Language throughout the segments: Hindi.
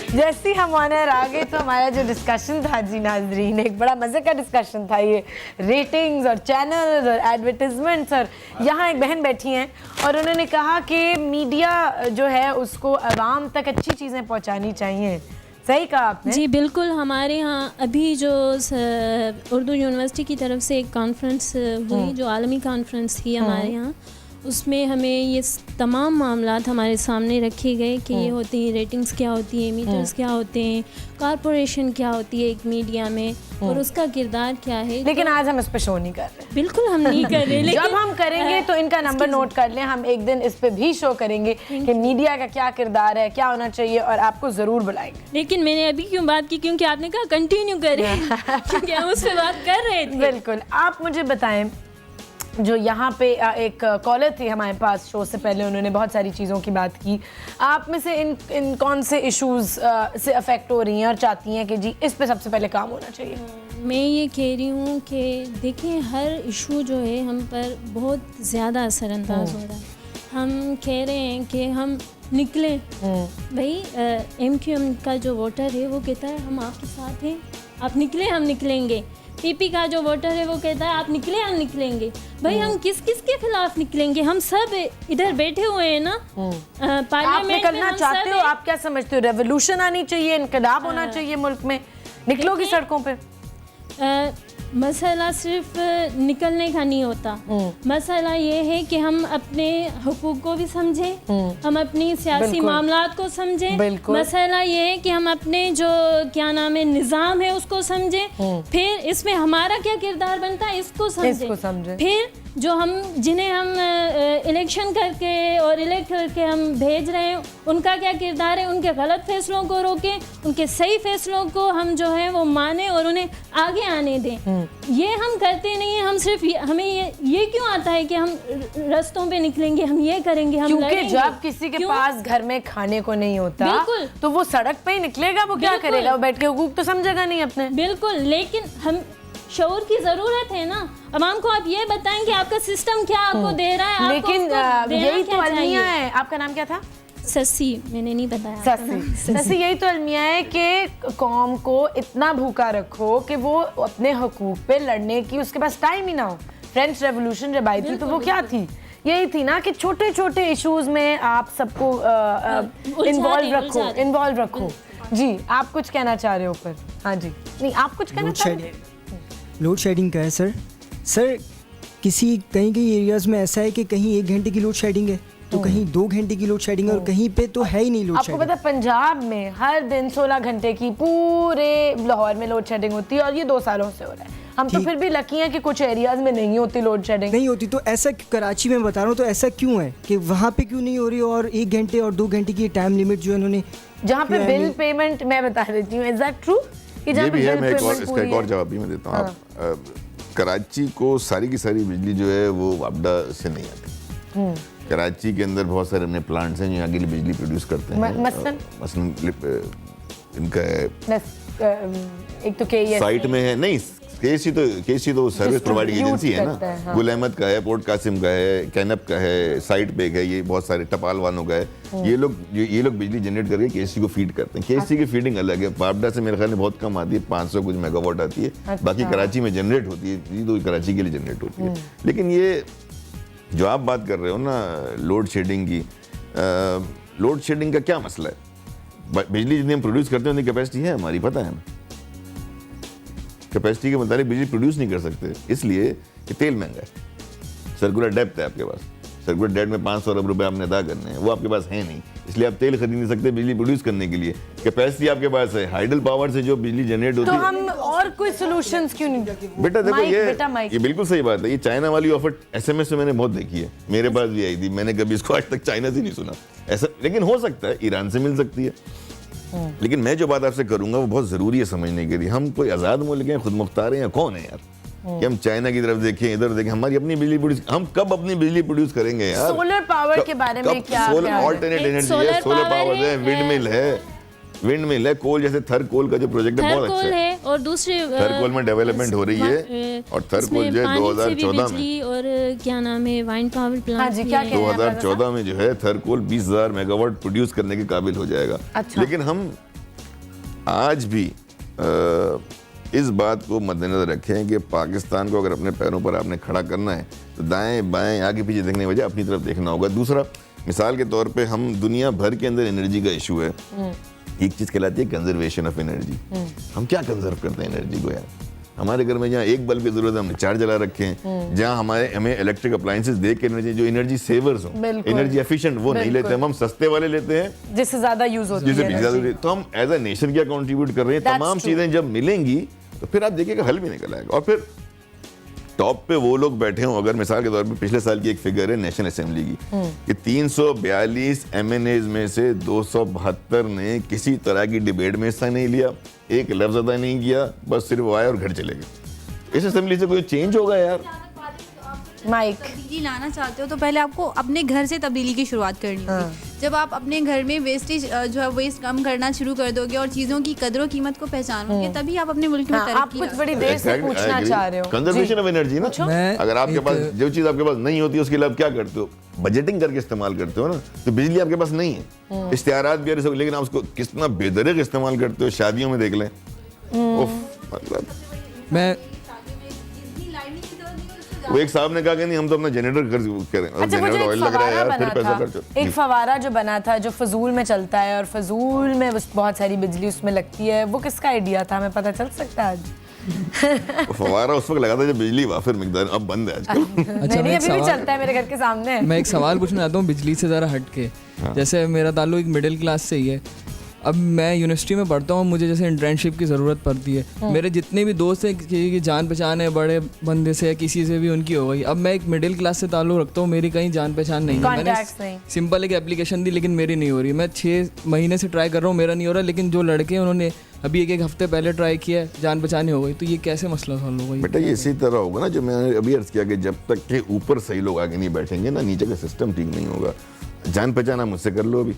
जैसे हम ऑनर आ गए तो हमारा जो डिस्कशन था जी नाजरीन, एक बड़ा मज़े का डिस्कशन था, ये रेटिंग्स और चैनल्स और एडवर्टिजमेंट्स। और यहाँ एक बहन बैठी हैं और उन्होंने कहा कि मीडिया जो है उसको आवाम तक अच्छी चीज़ें पहुँचानी चाहिए। सही कहा आपने जी बिल्कुल। हमारे यहाँ अभी जो उर्दू यूनिवर्सिटी की तरफ से एक कॉन्फ्रेंस हुई, जो आलमी कॉन्फ्रेंस थी हमारे यहाँ, उसमें हमें ये तमाम मामलात हमारे सामने रखे गए कि ये होती हैं रेटिंग्स क्या होती हैं, मीटर्स क्या होते हैं, कॉरपोरेशन क्या होती है एक मीडिया में और उसका किरदार क्या है। लेकिन तो आज हम इस पे शो नहीं कर रहे। बिल्कुल हम नहीं कर रहे, लेकिन जब हम करेंगे तो इनका नंबर नोट कर लें, हम एक दिन इस पे भी शो करेंगे कि मीडिया का क्या किरदार है, क्या होना चाहिए, और आपको जरूर बुलाएंगे। लेकिन मैंने अभी क्यों बात की, क्योंकि आपने कहा कंटिन्यू करें क्योंकि हम उस पर बात कर रहे थे। बिल्कुल। आप मुझे बताएं, जो यहाँ पे एक कॉलर थी हमारे पास शो से पहले, उन्होंने बहुत सारी चीज़ों की बात की। आप में से इन कौन से इश्यूज़ से अफेक्ट हो रही हैं और चाहती हैं कि जी इस पे सबसे पहले काम होना चाहिए? मैं ये कह रही हूँ कि देखिए हर इशू जो है हम पर बहुत ज़्यादा असरअंदाज हो रहा है। हम कह रहे हैं कि हम निकलें, भाई MQM का जो वोटर है वो कहता है हम आपके साथ हैं, आप निकलें हम निकलेंगे। PP का जो वोटर है वो कहता है आप निकले हम निकलेंगे। भाई हम किस किस के खिलाफ निकलेंगे? हम सब इधर बैठे हुए हैं ना आप पार्लियामेंट में। निकलना चाहते हो? आप क्या समझते हो, रेवोल्यूशन आनी चाहिए, इनकलाब होना चाहिए मुल्क में? निकलोगी सड़कों पे? मसला सिर्फ निकलने का नहीं होता, मसला ये है कि हम अपने हुकूक को भी समझें, हम अपनी सियासी मामलात को समझें। मसला ये है कि हम अपने जो क्या नाम है निज़ाम है उसको समझें, फिर इसमें हमारा क्या किरदार बनता है इसको समझें। फिर जो हम जिन्हें हम इलेक्शन करके और इलेक्ट करके हम भेज रहे हैं उनका क्या किरदार है, उनके गलत फैसलों को रोकें, उनके सही फैसलों को हम जो है वो माने और उन्हें आगे आने दें। ये हम करते नहीं हैं। हम सिर्फ हमें ये क्यों आता है कि हम रास्तों पे निकलेंगे, हम ये करेंगे, हम क्योंकि जब किसी के पास घर में खाने को नहीं होता तो वो सड़क पे ही निकलेगा। वो क्या करेगा? वो बैठ के हुकूक तो समझेगा नहीं अपने। बिल्कुल। लेकिन हम शऊर की जरूरत है ना, अवाम को आप ये बताएं कि आपका सिस्टम क्या आपको दे रहा है। लेकिन यही तो अलमिया है। आपका नाम क्या था? ससी। मैंने नहीं बताया। ससी, यही तो अलमिया है कि कौम को इतना भूखा रखो कि वो अपने हुकूक पे लड़ने की उसके पास टाइम ही ना हो। फ्रेंच रेवोल्यूशन जब आई थी तो वो क्या थी? यही थी ना कि छोटे छोटे इश्यूज में आप सबको इन्वॉल्व रखो। जी आप कुछ कहना चाह रहे हो पर? हाँ जी, नहीं आप कुछ कहना चाह रहे हो? लोड शेडिंग का है सर किसी कहीं एरियाज़ में ऐसा है कि कहीं 1 घंटे की लोड शेडिंग है तो कहीं 2 घंटे की लोड शेडिंग है और कहीं पे तो है ही नहीं लोड शेडिंग। आपको पता है पंजाब में हर दिन 16 घंटे की पूरे लाहौर में लोड शेडिंग होती है और ये 2 सालों से हो रहा है। हम तो फिर भी लकी हैं कि कुछ एरियाज में नहीं होती लोड शेडिंग। नहीं होती तो ऐसा कराची में बता रहा हूँ, तो ऐसा क्यों है कि वहाँ पे क्यों नहीं हो रही और 1 घंटे और 2 घंटे की टाइम लिमिट जो इन्होंने जहाँ पे बिल पेमेंट, मैं बता देती हूँ, इज दैट ट्रू? ये भी है। मैं इसका एक और जवाब भी मैं देता हूँ। कराची को सारी की सारी बिजली जो है वो वापडा से नहीं आती। कराची के अंदर बहुत सारे अपने प्लांट्स हैं जो यहाँ के लिए बिजली प्रोड्यूस करते हैं। मसलन इनका एक तो साइट में है, नहीं केसी तो सर्विस प्रोवाइडिंग एजेंसी है ना। हाँ। गुल अहमद का है, पोर्ट कासिम का है, कैनप का है, साइट पे है, ये बहुत सारे टपाल वालों का है। ये लोग बिजली जनरेट करके केसी को फीड करते हैं। केसी की फीडिंग अलग है, वापडा से मेरे ख्याल में बहुत कम आती है, 500 कुछ मेगावाट आती है। बाकी कराची में जनरेट होती है, ये तो कराची के लिए जनरेट होती है। लेकिन ये जो आप बात कर रहे हो ना लोड शेडिंग की, लोड शेडिंग का क्या मसला है? बिजली जितनी हम प्रोड्यूस करते हैं उतनी कैपेसिटी है हमारी, पता है ना। कैपेसिटी के मुताबिक बिजली प्रोड्यूस नहीं कर सकते, इसलिए कि तेल महंगा है। सर्कुलर डेप्थ है आपके पास, सर्कुलर डेप्थ में 500 अरब रुपए आपने अदा करने हैं, वो आपके पास है नहीं, इसलिए आप तेल खरीद नहीं सकते बिजली प्रोड्यूस करने के लिए। कैपेसिटी आपके पास है, हाइडल पावर से जो बिजली जनरेट होती है। तो हम और कोई सॉल्यूशंस क्यों नहीं? बेटा देखो ये बिल्कुल सही बात है। ये चाइना वाली ऑफर SMS में मैंने बहुत देखी है, मेरे पास भी आई थी, मैंने कभी इसको आज तक चाइना से नहीं सुना ऐसा। लेकिन हो सकता है ईरान से मिल सकती है। लेकिन मैं जो बात आपसे करूंगा वो बहुत जरूरी है समझने के लिए। हम कोई आजाद मुल्क हैं, खुद मुख्तार हैं या कौन है यार कि हम चाइना की तरफ देखें, इधर देखें? हमारी अपनी बिजली प्रोड्यूस, हम कब अपनी बिजली प्रोड्यूस करेंगे यार? सोलर पावर के बारे में क्या? सोलर ऑल्टरनेट एनर्जी है, सोलर पावर है, विंड मिल है, विंड मिल है, कोल जैसे थर कोल का जो प्रोजेक्ट है बहुत अच्छा थर्कोल है। है और दूसरे थर कोल में डेवलपमेंट हो रही है और थर कोल जो है 2014 में, और क्या नाम है, वाइंड पावर प्लांट। हाँ जी, क्या कह रहे हैं? 2014 में जो है थर कोल 20,000 मेगावाट प्रोड्यूस करने के काबिल हो जाएगा। अच्छा। लेकिन हम आज भी इस बात को मद्देनजर रखें कि पाकिस्तान को अगर अपने पैरों पर आपने खड़ा करना है तो दाएं बाएं आगे पीछे देखने की बजाय अपनी तरफ देखना होगा। दूसरा, मिसाल के तौर पे हम दुनिया भर के अंदर एनर्जी का इशू है, एक चीज कहलाती है कंजर्वेशन ऑफ एनर्जी। हम क्या कंजर्व करते हैं एनर्जी को यार? हमारे घर में जहाँ एक बल्ब की जरूरत है हमने 4 जला रखे हैं, जहाँ हमें इलेक्ट्रिक अप्लायंसेस देख के एनर्जी जो एनर्जी सेवर्स हो, एनर्जी एफिशिएंट, वो नहीं लेते हम सस्ते वाले लेते हैं जिससे ज्यादा यूज होती जिससे है बिजली ज्यादा होती है। तो हम एज अ नेशन क्या कंट्रीब्यूट कर रहे हैं? That's तमाम true. चीजें जब मिलेंगी तो फिर आप देखिएगा हल भी निकल आएगा। और फिर टॉप पे वो लोग बैठे हों, अगर मिसाल के तौर पे पिछले साल की एक फिगर है नेशनल असेंबली की कि 342 MNAs में से 272 ने किसी तरह की डिबेट में हिस्सा नहीं लिया, एक लफ्ज अदा नहीं किया, बस सिर्फ वो आए और घर चले गए। इस असेंबली से कोई चेंज होगा यार? माइक तब्दीली लाना चाहते हो तो पहले आपको अपने घर से तब्दीली की शुरुआत करनी होगी। जब आप अपने घर में वेस्टेज जो है वेस्ट कम करना शुरू कर दोगे और चीज़ों की कदर कीमत को पहचानोगे, तभी आप अपने मुल्क में आप तरक्की कुछ ला बड़ी देर से पूछना चाह रहे हो। कंजर्वेशन ऑफ एनर्जी ना, मैं अगर आपके पास जो चीज आपके पास नहीं होती उसके लिए आप क्या करते हो? बजटिंग करके इस्तेमाल करते हो ना। तो बिजली आपके पास नहीं है, इश्तिहारात भी है, लेकिन आप उसको कितना बेदरक इस्तेमाल करते हो। शादियों में देख लें, उफ, मतलब मैं वो एक साहब ने कहा कि नहीं हम तो अपना जनरेटर करें। अच्छा, मुझे जनरेटर ऑयल एक लग रहा है फवारा यार, फिर बना पैसा था, खर्च। एक फवारा जो बना था जो फजूल में चलता है और फजूल में बहुत सारी बिजली उसमें लगती है, वो किसका आइडिया था? हमें पता चल सकता है आज? फवारा उस वक्त लगा था जब बिजली वाफिर मिकदार, अब बंद है आजकल। नहीं नहीं, अभी भी चलता है, मेरे घर के सामने है। मैं एक सवाल पूछना चाहता हूँ बिजली से ज़रा हट के। जैसे मेरा ताल्लुक एक मिडिल क्लास से ही है। अब मैं यूनिवर्सिटी में पढ़ता हूँ, मुझे जैसे इंटर्नशिप की ज़रूरत पड़ती है। मेरे जितने भी दोस्त हैं कि जान पहचान है बड़े बंदे से या किसी से भी उनकी हो गई। अब मैं एक मिडिल क्लास से ताल्लुक रखता हूँ, मेरी कहीं जान पहचान नहीं है। मैंने सिंपल एक एप्लीकेशन दी लेकिन मेरी नहीं हो रही। मैं 6 महीने से ट्राई कर रहा हूँ, मेरा नहीं हो रहा। लेकिन जो लड़के हैं उन्होंने अभी एक हफ्ते पहले ट्राई किया है, जान पहचान हो गई। तो ये कैसे मसला सॉल्व होगा? बेटा ये इसी तरह होगा ना, जो मैंने अभी अर्ज किया कि जब तक के ऊपर सही लोग आगे नहीं बैठेंगे ना, नीचे का सिस्टम ठीक नहीं होगा। जान पहचान आप मुझसे कर लो अभी,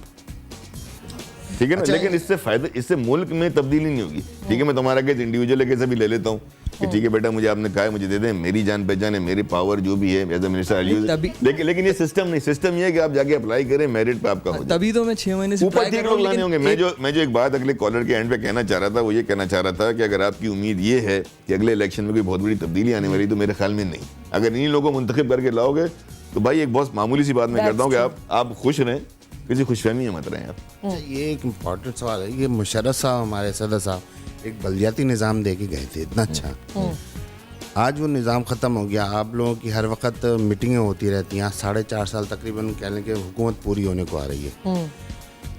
ठीक है ना। लेकिन इससे फायदा, इससे मुल्क में तब्दीली नहीं होगी। ठीक है, मैं तुम्हारा केस इंडिविजुअल केस भी ले लेता हूँ कि ठीक है बेटा, मुझे आपने कहा है मुझे दे दें, मेरी जान पहचान है, मेरी पावर जो भी है एज अ मिनिस्टर, लेकिन ये सिस्टम नहीं। सिस्टम ये है कि आप जाके अप्लाई करें, मेरिट पे आपका हो जाए। तभी तो मैं 6 महीने से ऊपर ठीक लोग लाने होंगे। मैं जो एक बात अगले कॉलर के एंड पे कहना चाह रहा था, वो ये कहना चाह रहा था कि अगर आपकी उम्मीद ये है कि अगले इलेक्शन में कोई बहुत बड़ी तब्दीली आने वाली, तो मेरे ख्याल में नहीं। अगर इन्हीं लोगों को मुंतखब करके लाओगे तो भाई एक बहुत मामूली सी बात मैं करता हूँ कि आप खुश रहें, किसी खुशफहमी में मत रहें आप। ये एक इम्पॉर्टेंट सवाल है। ये मुशर्रफ साहब, हमारे सदर साहब एक बलदियाती निज़ाम दे के गए थे, इतना अच्छा। आज वो निज़ाम ख़त्म हो गया। आप लोगों की हर वक्त मीटिंगें होती रहती हैं। 4.5 साल तकरीबन कह लें कि हुकूमत पूरी होने को आ रही है।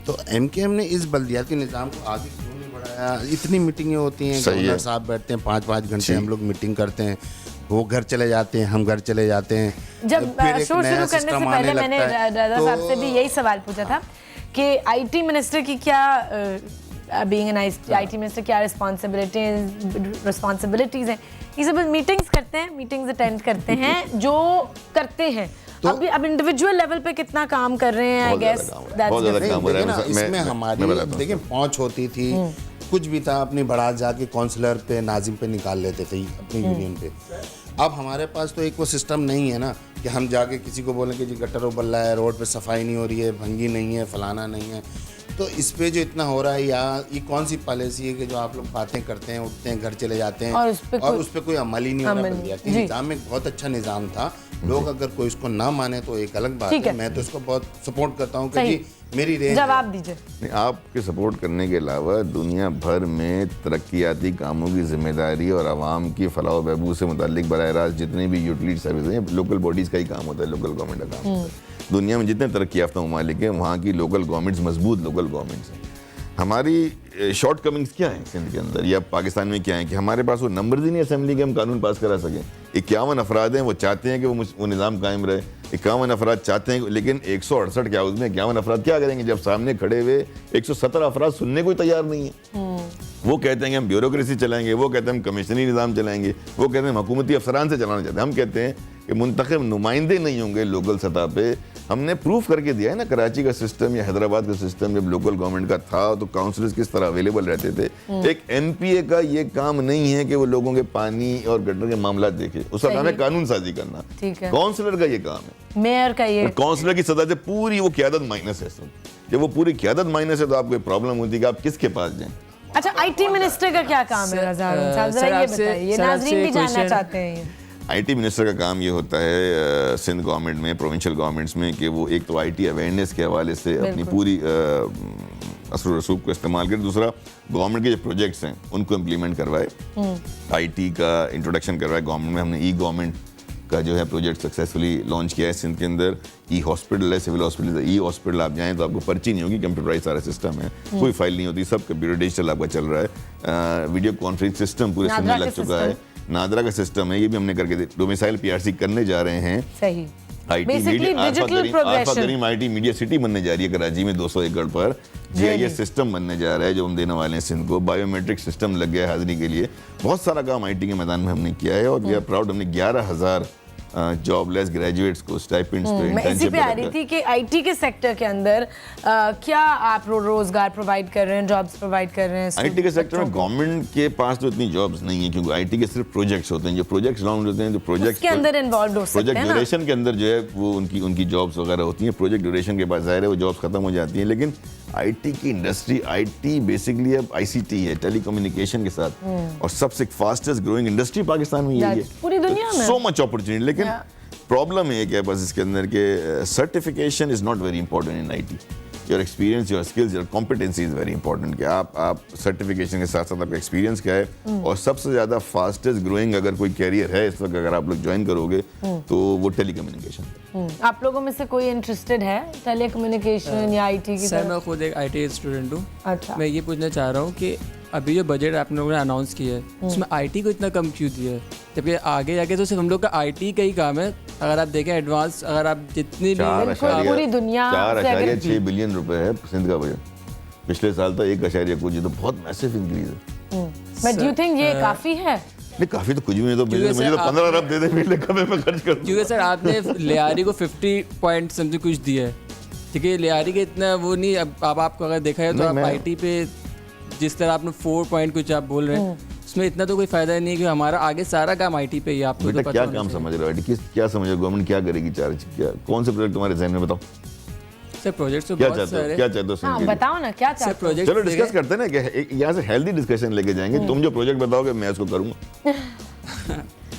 तो MKM ने इस बलदियाती निज़ाम को आगे क्यों नहीं बढ़ाया? इतनी मीटिंगें होती हैं, गवर्नर साहब बैठते हैं 5-5 घंटे, हम लोग मीटिंग करते हैं, वो घर चले जाते हैं, हम घर चले जाते हैं। जब शो शुरू करने से पहले मैंने राजा साहब से भी यही सवाल पूछा था कि IT मिनिस्टर की क्या बीइंग एन IT मिनिस्टर क्या रिस्पॉन्सिबिलिटीज हैं। ये सब मीटिंग्स करते हैं, मीटिंग्स अटेंड करते हैं, जो करते हैं। अब इंडिविजुअल लेवल पे कितना काम कर रहे हैं, आई गेस इसमें हमारी देखिए पहुंच होती थी, कुछ भी था अपनी बढ़ा जाके काउंसलर पे, नाजिम पे निकाल लेते थे अपनी यूनियन पे। अब हमारे पास तो एक वो सिस्टम नहीं है ना कि हम जाके किसी को बोलें कि जी गटर उबल रहा है, रोड पे सफाई नहीं हो रही है, भंगी नहीं है, फलाना नहीं है। तो इस पे जो इतना हो रहा है, या ये कौन सी पॉलिसी है कि जो आप लोग बातें करते हैं, उठते हैं, घर चले जाते हैं और उस पे कोई अमल ही नहीं हो रहा। बल्दियाती निज़ाम एक बहुत अच्छा निज़ाम था। लोग अगर कोई इसको ना माने तो एक अलग बात है। मैं तो इसको बहुत सपोर्ट करता हूँ कि मेरी रेंज जवाब दीजिए। आपके सपोर्ट करने के अलावा दुनिया भर में तरक्याती कामों की जिम्मेदारी और आवाम की फलाह व बहबूद से मुताल्लिक बराह रास्त जितनी भी यूटिलिटी सर्विस हैं, लोकल बॉडीज़ का ही काम होता है, लोकल गवर्नमेंट का काम होता है। दुनिया में जितने तरक्की याफ्ता ममालिक हैं, वहाँ की लोकल गवर्नमेंट्स मजबूत लोकल गवर्नमेंट्स हैं। हमारी शॉर्ट कमिंग्स क्या हैं सिंध के अंदर या पाकिस्तान में क्या है कि हमारे पास वो नंबर ही नहीं असेंबली के हम कानून पास करा सकें। 51 अफराद हैं, वो चाहते हैं कि वो निज़ाम कायम रहे। 51 अफराद चाहते हैं, लेकिन 168 के हाउस में 51 अफराद क्या करेंगे जब सामने खड़े हुए 117 अफराद सुनने को तैयार नहीं है। वो कहते हैं कि हम ब्यूरोक्रेसी चलाएंगे, वो कहते हैं हम कमिश्नरी निज़ाम चलाएंगे, वो कहते हैं हम हुकूमती अफसरान से चलाना चाहते हैं। हम कहते हैं कि मुंतखब नुमाइंदे नहीं होंगे लोकल सतह पे। हमने प्रूफ करके दिया है ना, कराची का सिस्टम या हैदराबाद का सिस्टम जब लोकल गवर्नमेंट का था तो काउंसलर्स किस तरह अवेलेबल रहते थे। एक एनपीए का ये काम नहीं है कि वो लोगों के पानी और गटर के मामला देखे, उसका काम है कानून साजी करना। काउंसलर का ये काम है, मेयर का ये, काउंसलर की सतह से पूरी वो क़यादत माइनस है। जब वो पूरी क़यादत माइनस है तो आपको प्रॉब्लम होती है कि आप किसके पास जाएं। अच्छा, आईटी मिनिस्टर का क्या काम है रज़ा हारून साहब, जरा ये बताइए, नाज़रीन भी जानना चाहते हैं ये। आईटी मिनिस्टर का काम ये होता है सिंध गवर्नमेंट में, प्रोविंशियल गवर्नमेंट्स में, कि वो एक तो आईटी अवेयरनेस के हवाले से अपनी पूरी असर रसूख को इस्तेमाल करें, दूसरा गवर्नमेंट के जो प्रोजेक्ट्स हैं उनको इम्प्लीमेंट करवाए, आईटी का इंट्रोडक्शन करवाए गवर्नमेंट में। हमने ई गवर्नमेंट का जो है प्रोजेक्ट सक्सेसफुली लॉन्च किया है सिंध के अंदर। ई हॉस्पिटल है, सिविल हॉस्पिटल है। ई हॉस्पिटल आप जाएं तो आपको पर्ची नहीं होगी, कंप्यूटराइज सारा सिस्टम है, कोई फाइल नहीं होती, सब कंप्यूटर डिजिटल आपका चल रहा है। वीडियो कॉन्फ्रेंस सिस्टम पूरे सिंध में लग चुका है, नादरा का सिस्टम है, ये भी हमने करके डोमिसाइल पीआरसी करने जा रहे हैं। सही, IT Arfa Karim IT media city बनने जा रही है कराची में 200 एकड़ पर। जीआईएस सिस्टम बनने जा रहा है जो हम देने वाले हैं सिंध को। बायोमेट्रिक सिस्टम लग गया है हाजिरी के लिए। बहुत सारा काम आईटी के मैदान में हमने किया है और वी आर प्राउड। हमने 11,000 जॉबलेस ग्रेजुएट्स को स्टाइपेंड्स पे, मैं इसी पे आ रही थी कि आईटी के सेक्टर के अंदर क्या आप रोजगार प्रोवाइड कर रहे हैं, जॉब्स प्रोवाइड कर रहे हैं? आईटी के सेक्टर में गवर्नमेंट के पास तो इतनी जॉब्स नहीं है, क्योंकि आईटी के सिर्फ प्रोजेक्ट्स होते हैं। जो प्रोजेक्ट्स लॉन्च होते हैं, जो प्रोजेक्ट्स के अंदर इन्वॉल्व हो सकते हैं, प्रोजेक्ट ड्यूरेशन के अंदर जो है वो उनकी जॉब्स वगैरह होती हैं। प्रोजेक्ट ड्यूरेशन के बाद जाहिर है वो जॉब्स खत्म हो जाती हैं। लेकिन आईटी की इंडस्ट्री, आईटी बेसिकली अब आईसीटी है, टेलीकम्युनिकेशन के साथ, और सबसे फास्टेस्ट ग्रोइंग इंडस्ट्री पाकिस्तान में यही है पूरी दुनिया में। So much opportunity. लेकिन प्रॉब्लम है कि बस इसके अंदर के certification is not very important in IT. Your experience, your skills, your competency is very important. कि आप सर्टिफिकेशन के साथ साथ आपका एक्सपीरियंस क्या है। और सबसे ज़्यादा फास्टेस्ट ग्रोइंग अगर कोई कैरियर है इस वक्त, अगर आप लोग ज्वाइन करोगे तो वो टेलीकम्युनिकेशन। आप लोगों में से कोई इंटरेस्टेड है टेलीकम्युनिकेशन या आईटी की? सर, मैं खुद एक आईटी स्टूडेंट हूँ। अच्छा, मैं ये पूछना चाह रहा हूँ कि अभी जो बजट आप लोगों ने अनाउंस किया है उसमें आईटी को इतना कम क्यों दिया है, जबकि आगे जाके तो सिर्फ हम लोग का आईटी का ही काम है। अगर आप देखें एडवांस, अगर आप जितनी पूरी दुनिया 4.6 बिलियन रुपए है सिंध का बजट। पिछले साल था 1.कुछ, ये तो बहुत मैसिव इंक्रीज है। बट डू यू थिंक ये काफी है? नहीं, काफी तो कुछ भी नहीं। तो मुझे तो 15 अरब दे दे, पिछले कब मैं खर्च कर दूं। क्योंकि सर आपने लियारी को 50 पॉइंट समथिंग कुछ दिया है, ठीक है। लियारी के इतना वो नहीं। अब आपको अगर देखा है तो आप आईटी पे जिस तरह आपने 4 पॉइंट कुछ आप बोल रहे हैं, उसमें इतना तो कोई फायदा नहीं है कि हमारा आगे सारा काम आईटी पे ही। आपको तो क्या काम समझ रहे हो, क्या समझ रहे हो, गवर्नमेंट क्या करेगी? कौन से प्रोजेक्ट तुम्हारे जहन में, बताओ सर। प्रोजेक्ट तो क्या बहुत सारे, क्या चाहते हो? हाँ, बताओ ना क्या चाहते हो? प्रोजेक्ट चलो डिस्कस करते हैं ना, कि यहाँ से हेल्दी डिस्कशन लेके जाएंगे। तुम जो प्रोजेक्ट बताओगे मैं उसको करूँगा।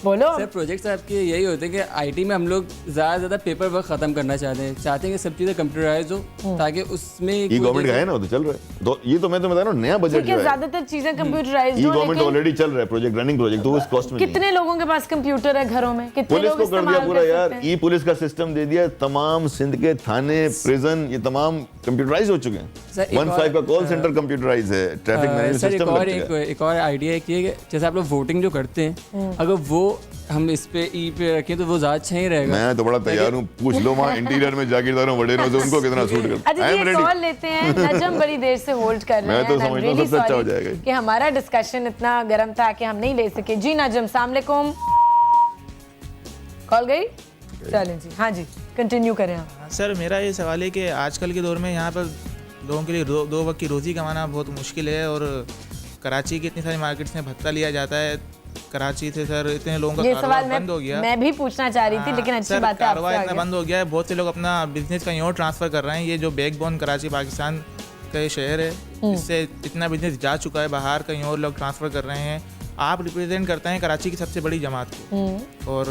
बोलो। सर, प्रोजेक्ट्स आपके यही होते हैं कि आईटी में हम लोग ज़्यादा से ज़्यादा पेपर वर्क ख़त्म करना चाहते हैं कि सब चीज़ें कंप्यूटराइज हो, ताकि उसमें ई गवर्नमेंट का है ना, वो तो चल रहा है। तो ये तो मैं तो बता रहा हूँ, नया बजट जो है ज्यादातर चीजें कंप्यूटराइज्ड ई गवर्नमेंट ऑलरेडी चल रहा है, प्रोजेक्ट रनिंग प्रोजेक्ट, तो उस कॉस्ट में कितने लोगों के पास कंप्यूटर है घरों में? कितने पुलिस लोग को कर दिया इस्तेमाल पूरा कर यार। सकते हैं? ई पुलिस का सिस्टम दे दिया, तमाम सिंध के थाने, प्रिजन, ये तमाम कंप्यूटराइज हो चुके हैं। 15 का कॉल सेंटर कंप्यूटराइज है, ट्रैफिक मैनेजमेंट सिस्टम लग चुका है। एक और आइडिया है कि जैसे आप लोग वोटिंग जो करते हैं, अगर वो हम इस पे ई पे रखें तो वो ज़्यादा अच्छा ही रहेगा। मैं तो बड़ा तैयार हूँ, पूछ लो वहाँ इंटीरियर में जागीरदारों वडेरों से, उनको कितना सूट करता है। अच्छा, ये कॉल लेते हैं। नजम बड़ी देर से होल्ड कर रहे हैं। मैं तो समझता हूँ सबसे अच्छा हो जाएगा कि हमारा डिस्कशन इतना गर्म था कि हम नहीं ले सके। जी नजम, अस्सलाम वालेकुम। कॉल गई? चलें जी, हाँ जी, कंटिन्यू करें आप। सर, मेरा ये सवाल है कि आजकल के दौर में यहाँ पर लोगों के लिए दो वक्त की रोज़ी कमाना बहुत मुश्किल है, और कराची की इतनी सारी मार्केट्स में भत्ता लिया जाता है। कराची से सर इतने लोगों का कारोबार बंद हो गया। मैं भी पूछना चाह रही थी, लेकिन अच्छी बात है, कारोबार इतना बंद हो गया है, बहुत से लोग अपना बिजनेस कहीं और ट्रांसफ़र कर रहे हैं। ये जो बैकबोन कराची पाकिस्तान का ये शहर है, इससे इतना बिजनेस जा चुका है बाहर, कहीं और लोग ट्रांसफ़र कर रहे हैं। आप रिप्रेजेंट करते हैं कराची की सबसे बड़ी जमात को, और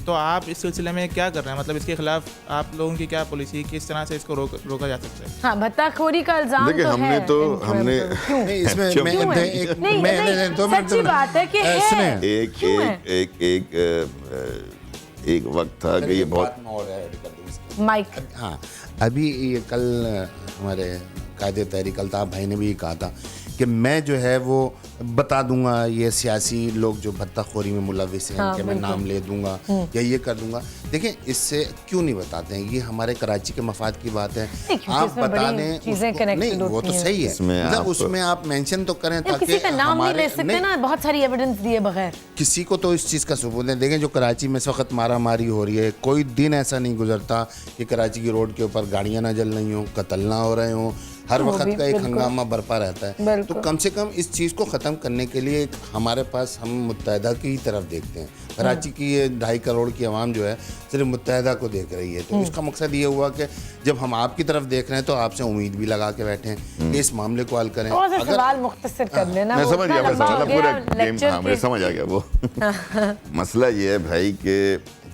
तो आप इस सिलसिले में क्या कर रहे हैं? मतलब इसके खिलाफ आप लोगों की क्या पॉलिसी, किस तरह से इसको रोका जा सकता है? हाँ, भत्ताखोरी का इल्जाम देखिए, हमने इसमें सच्ची बात है कि एक वक्त था कि ये बहुत माइक। हाँ, अभी ये कल हमारे कायदे तहरीक अल्ताफ भाई ने भी कहा था कि मैं जो है वो बता दूंगा ये सियासी लोग जो भत्ताखोरी में मुलविस हैं कि मैं नाम ले दूंगा या ये कर दूंगा। देखिए इससे क्यों नहीं बताते हैं, ये हमारे कराची के मफाद की बात है। आप बता दें नहीं, वो तो सही है, मतलब उसमें आप मेंशन तो करें ताकि किसी का नाम नहीं ले सकते ना, बहुत सारी एविडेंस दिए बगैर किसी को तो इस चीज़ का सबूत है। देखें जो कराची में इस वक्त मारा मारी हो रही है, कोई दिन ऐसा नहीं गुजरता कि कराची की रोड के ऊपर गाड़ियाँ ना जल रही हों, कत्ल ना हो रहे हों, हर वक्त का एक हंगामा बरपा रहता है। तो कम से कम इस चीज़ को ख़त्म करने के लिए एक हमारे पास हम मुत्तहदा की तरफ देखते हैं। कराची की ये 2.5 करोड़ की आवाम जो है सिर्फ मुत्तहदा को देख रही है। तो इसका मकसद ये हुआ कि जब हम आपकी तरफ देख रहे हैं तो आपसे उम्मीद भी लगा के बैठे हैं कि इस मामले को हल करें। अगर सवाल मुख्तसर कर लेना, मैं समझ गया, पूरा गेम मेरे समझ आ गया। वो मसला ये है भाई कि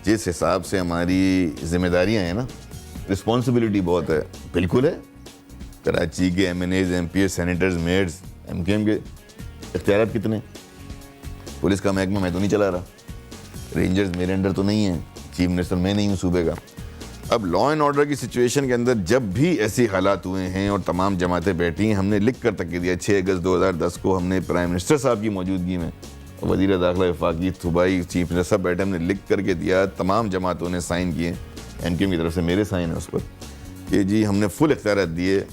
जिस हिसाब से हमारी जिम्मेदारियां हैं ना, रिस्पॉन्सिबिलिटी बहुत है, बिल्कुल है। कराची के MNAs, MPs, senators, mayors, MKM के इख्तियारात कितने? पुलिस का महकमा मैं तो नहीं चला रहा, रेंजर्स मेरे अंडर तो नहीं है, चीफ मिनिस्टर मैं नहीं हूँ सूबे का। अब लॉ एंड ऑर्डर की सिचुएशन के अंदर जब भी ऐसी हालात हुए हैं और तमाम जमातें बैठी हैं, हमने लिख कर तक दिया 6 अगस्त 2010 को हमने प्राइम मिनिस्टर साहब की मौजूदगी में, वज़ीर दाखिला वफाकी, सूबाई चीफ मिनिस्टर सब बैठे, हमने लिख करके दिया, तमाम जमातों ने साइन किए, MKM की तरफ से मेरे साइन है उस पर कि जी हमने फुल इख्तियारात दिए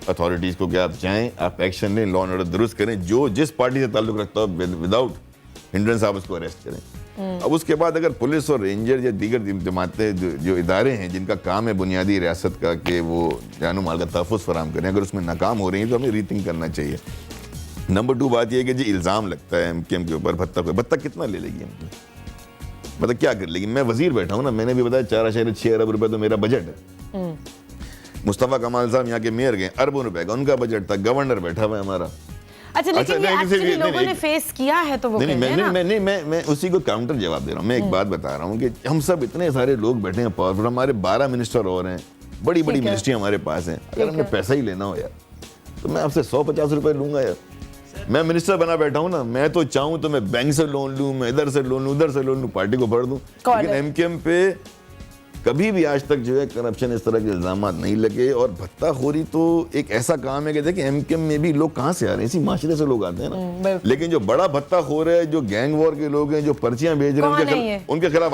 अथॉरिटीज़ को कि आप जाएँ, आप एक्शन लें, लॉ एंड ऑर्डर दुरुस्त करें, जो जिस पार्टी से ताल्लुक़ रखता हो विदाउट हिंड्रेंस आप उसको अरेस्ट करें। अब उसके बाद अगर पुलिस और रेंजर या दीगर जमातें जो इदारे हैं जिनका काम है बुनियादी रियासत का कि वो जानो माल का तहफ़्फ़ुज़ फराहम करें, अगर उसमें नाकाम हो रही हैं तो हमें रीथिंक करना चाहिए। नंबर 2 बात यह है कि जी इल्ज़ाम लगता है MKM के ऊपर भत्ता कितना ले लेगी MKM, मतलब क्या कर लेगी? मैं वजीर बैठा हूँ ना, मैंने भी बताया 4.6 अरब रुपए तो मेरा बजट है। मुस्तफ़ा कमाल साहब यहाँ के मेयर गए, अरबों रुपए का उनका बजट था, गवर्नर बैठा हुआ है हमारा। अच्छा लेकिन ये एक्चुअली लोगों ने फेस किया है तो वो मैं उसी को काउंटर जवाब दे रहा हूँ। मैं एक बात बता रहा हूँ कि हम सब इतने सारे लोग बैठे हैं पावरफुल, हमारे 12 मिनिस्टर और हैं, बड़ी बड़ी मिनिस्ट्री हमारे पास हैं। अगर हमने पैसा ही लेना हो यार तो मैं आपसे 150 रुपए लूंगा यार। मैं मिनिस्टर बना बैठा हूँ ना, मैं तो चाहूँ तो मैं बैंक से लोन लूँ, मैं इधर से लोन लूँ, उधर से लोन लूँ, पार्टी को भर दूँ, लेकिन MKM पे कभी भी आज तक जो है करप्शन इस तरह के इल्जाम नहीं लगे। और भत्ताखोरी तो एक ऐसा काम है कि देखिए MKM में भी लोग कहाँ से आ रहे हैं, इसी माशरे से लोग आते हैं ना, लेकिन जो बड़ा भत्ताखोर है, जो गैंग वॉर के लोग हैं, जो पर्चियां भेज रहे हैं उनके खिलाफ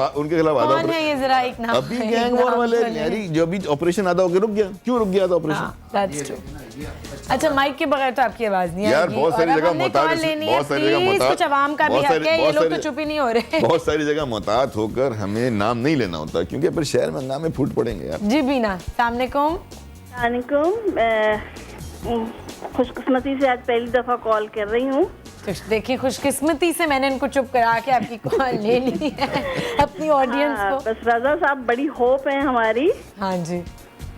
अभी गैंग वॉर वाले जो अभी ऑपरेशन आधा होकर रुक गया, क्यों रुक गया था ऑपरेशन? अच्छा माइक के बगैर तो आपकी आवाज नहीं यार, बहुत सारी जगह मोहतात बहुत सारी जगह मोहतात होकर हमें नाम नहीं लेना होता, क्योंकि फिर शहर में हंगामे फूट पड़ेंगे यार। जी बीना, खुशकिस्मती से आज पहली दफा कॉल कर रही हूँ। तो देखिए खुशकिस्मती से मैंने इनको चुप करा के आपकी कॉल ले ली है अपनी ऑडियंस को। बस रजा साहब बड़ी होप है हमारी। हाँ जी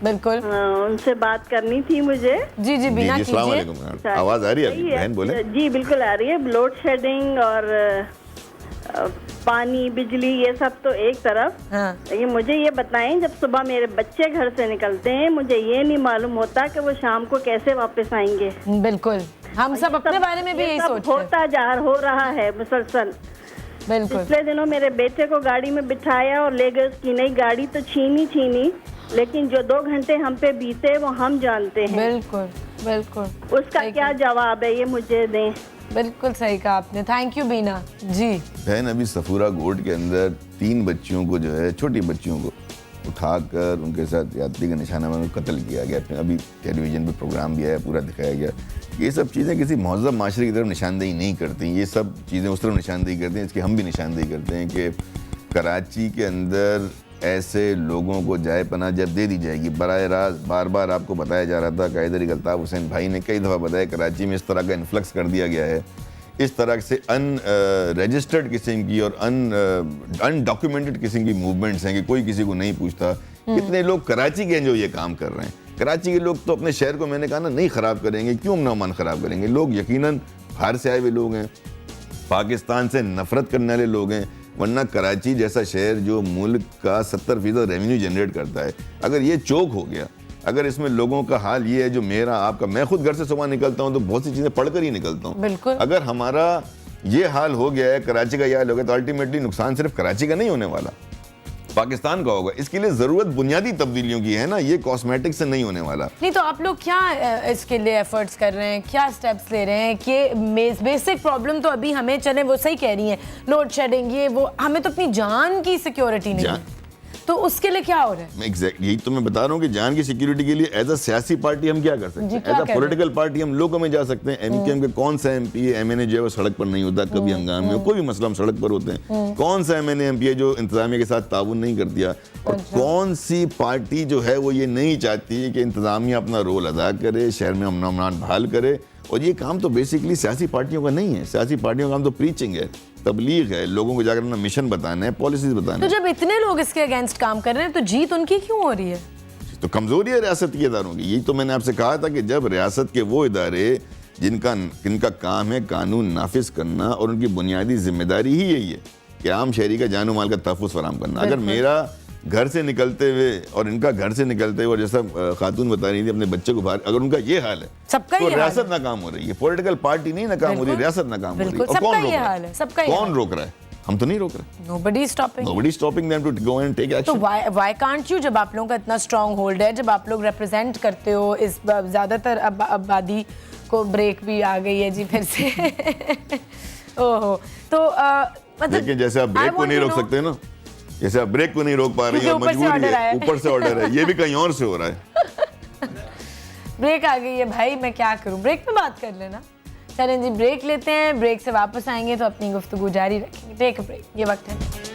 बिल्कुल, उनसे बात करनी थी मुझे। जी जी बीना कीजिए। आवाज आ रही है बहन, बोले। जी बिल्कुल आ रही है। लोड शेडिंग और पानी बिजली ये सब तो एक तरफ, लेकिन मुझे ये बताएं जब सुबह मेरे बच्चे घर से निकलते हैं मुझे ये नहीं मालूम होता कि वो शाम को कैसे वापस आएंगे। बिल्कुल, हम सब अपने बारे में भी यही सोचते हैं। होता जा हो रहा है मुसलसल। बिल्कुल, पिछले दिनों मेरे बेटे को गाड़ी में बिठाया और ले गए उसकी नई गाड़ी, तो छीनी, लेकिन जो 2 घंटे हम पे बीते वो हम जानते हैं। बिल्कुल बिल्कुल, उसका क्या जवाब है ये मुझे दें। बिल्कुल सही कहा आपने, थैंक यू बीना जी। बहन अभी सफूरा गोट के अंदर 3 बच्चियों को जो है, छोटी बच्चियों को उठाकर उनके साथ यात्री का निशाना में कत्ल किया गया। अभी टेलीविजन पे प्रोग्राम भी आया, पूरा दिखाया गया। ये सब चीज़ें किसी महज़ब माशरे की तरफ निशानदेही नहीं करती, ये सब चीज़ें उस तरफ निशानदेही करती हैं। इसकी हम भी निशानदेही करते हैं कि कराची के अंदर ऐसे लोगों को जाए पनाह जब दे दी जाएगी। बराह रास्त बार बार आपको बताया जा रहा था, कायदर अल्ताफ़ हुसैन भाई ने कई दफ़ा बताया, कराची में इस तरह का इन्फ्लक्स कर दिया गया है, इस तरह से रजिस्टर्ड किस्म की और अनडॉक्यूमेंटेड किस्म की मूवमेंट्स हैं कि कोई किसी को नहीं पूछता। कितने लोग कराची के हैं जो ये काम कर रहे हैं। कराची के लोग तो अपने शहर को, मैंने कहा ना, नहीं ख़राब करेंगे, क्यों अमन ख़राब करेंगे। लोग यकीनन बाहर से आए हुए लोग हैं, पाकिस्तान से नफ़रत करने वाले लोग हैं, वरना कराची जैसा शहर जो मुल्क का 70% रेवेन्यू जनरेट करता है, अगर ये चोक हो गया, अगर इसमें लोगों का हाल ये है जो मेरा आपका, मैं खुद घर से सुबह निकलता हूँ तो बहुत सी चीज़ें पढ़कर ही निकलता हूँ, अगर हमारा ये हाल हो गया है, कराची का ये हाल हो गया, तो अल्टीमेटली नुकसान सिर्फ कराची का नहीं होने वाला, पाकिस्तान का होगा। इसके लिए जरूरत बुनियादी तब्दीलियों की है ना, ये कॉस्मेटिक से नहीं होने वाला। नहीं तो आप लोग क्या इसके लिए एफर्ट्स कर रहे हैं, क्या स्टेप्स ले रहे हैं कि बेसिक प्रॉब्लम तो अभी हमें, चले वो सही कह रही हैं, लोड शेडिंग ये वो, हमें तो अपनी जान की सिक्योरिटी नहीं है, तो उसके लिए क्या हो रहा है? एग्जैक्ट यही तो मैं बता रहा हूँ कि जान की सिक्योरिटी के लिए एज अ सियासी पार्टी हम क्या कर सकते हैं, एज अ पॉलिटिकल पार्टी हम लोगों में जा सकते हैं। एमकेएम के कौन सा एमपी एमएनए जो है वो सड़क पर नहीं होता, कभी हंगामे में कोई भी मसला हम सड़क पर होते हैं। कौन सा एमएनए एमपी है जो इंतजामिया के साथ ताउन नहीं कर दिया, और कौन सी पार्टी जो है वो ये नहीं चाहती कि इंतजामिया अपना रोल अदा करे, शहर में अमन बहाल करे। और ये काम तो बेसिकली सियासी पार्टियों का नहीं है, सियासी पार्टियों का काम तो प्रीचिंग है, तबलीग है, लोगों को जाकर अपना मिशन बताना है, पॉलिसीज बताना है। तो जब इतने लोग इसके अगेंस्ट काम कर रहे हैं तो जीत उनकी क्यों हो रही है? तो कमजोरी है रियासत के इदारों की। यही तो मैंने आपसे कहा था कि जब रियासत के वो इदारे जिनका काम है कानून नाफिज करना, और उनकी बुनियादी जिम्मेदारी ही यही है कि आम शहरी का जान माल का तहफ़्फ़ुज़ फराहम करना, अगर मेरा घर से निकलते हुए और इनका घर से निकलते हुए, और जैसा खातून बता रही थी अपने बच्चे को बाहर, अगर उनका ये हाल है तो रियासत नाकाम हो रही है, पॉलिटिकल पार्टी नहीं नाकाम हो रही, रियासत नाकाम हो रही है। और कौन रोक रहा है? हम तो नहीं रोक रहे। Nobody is stopping them to go and take action. तो why can't you, जब आप लोगों का इतना स्ट्रॉन्ग होल्ड है, जब आप लोग रिप्रेजेंट करते हो इस ज्यादातर आबादी को, ब्रेक भी आ गई है जी फिर से ओहो, तो मतलब लेकिन जैसे आप ब्रेक को नहीं रोक सकते ना, जैसे आप ब्रेक को नहीं रोक पा रही हैं, मजबूरी है, ऊपर से ऑर्डर है, ये भी कहीं और से हो रहा है। ब्रेक आ गई है भाई, मैं क्या करूं, ब्रेक में बात कर लेना। चलें जी ब्रेक लेते हैं, ब्रेक से वापस आएंगे तो अपनी गुफ्तगू जारी रखेंगे। टेक अ ब्रेक, ये वक्त है।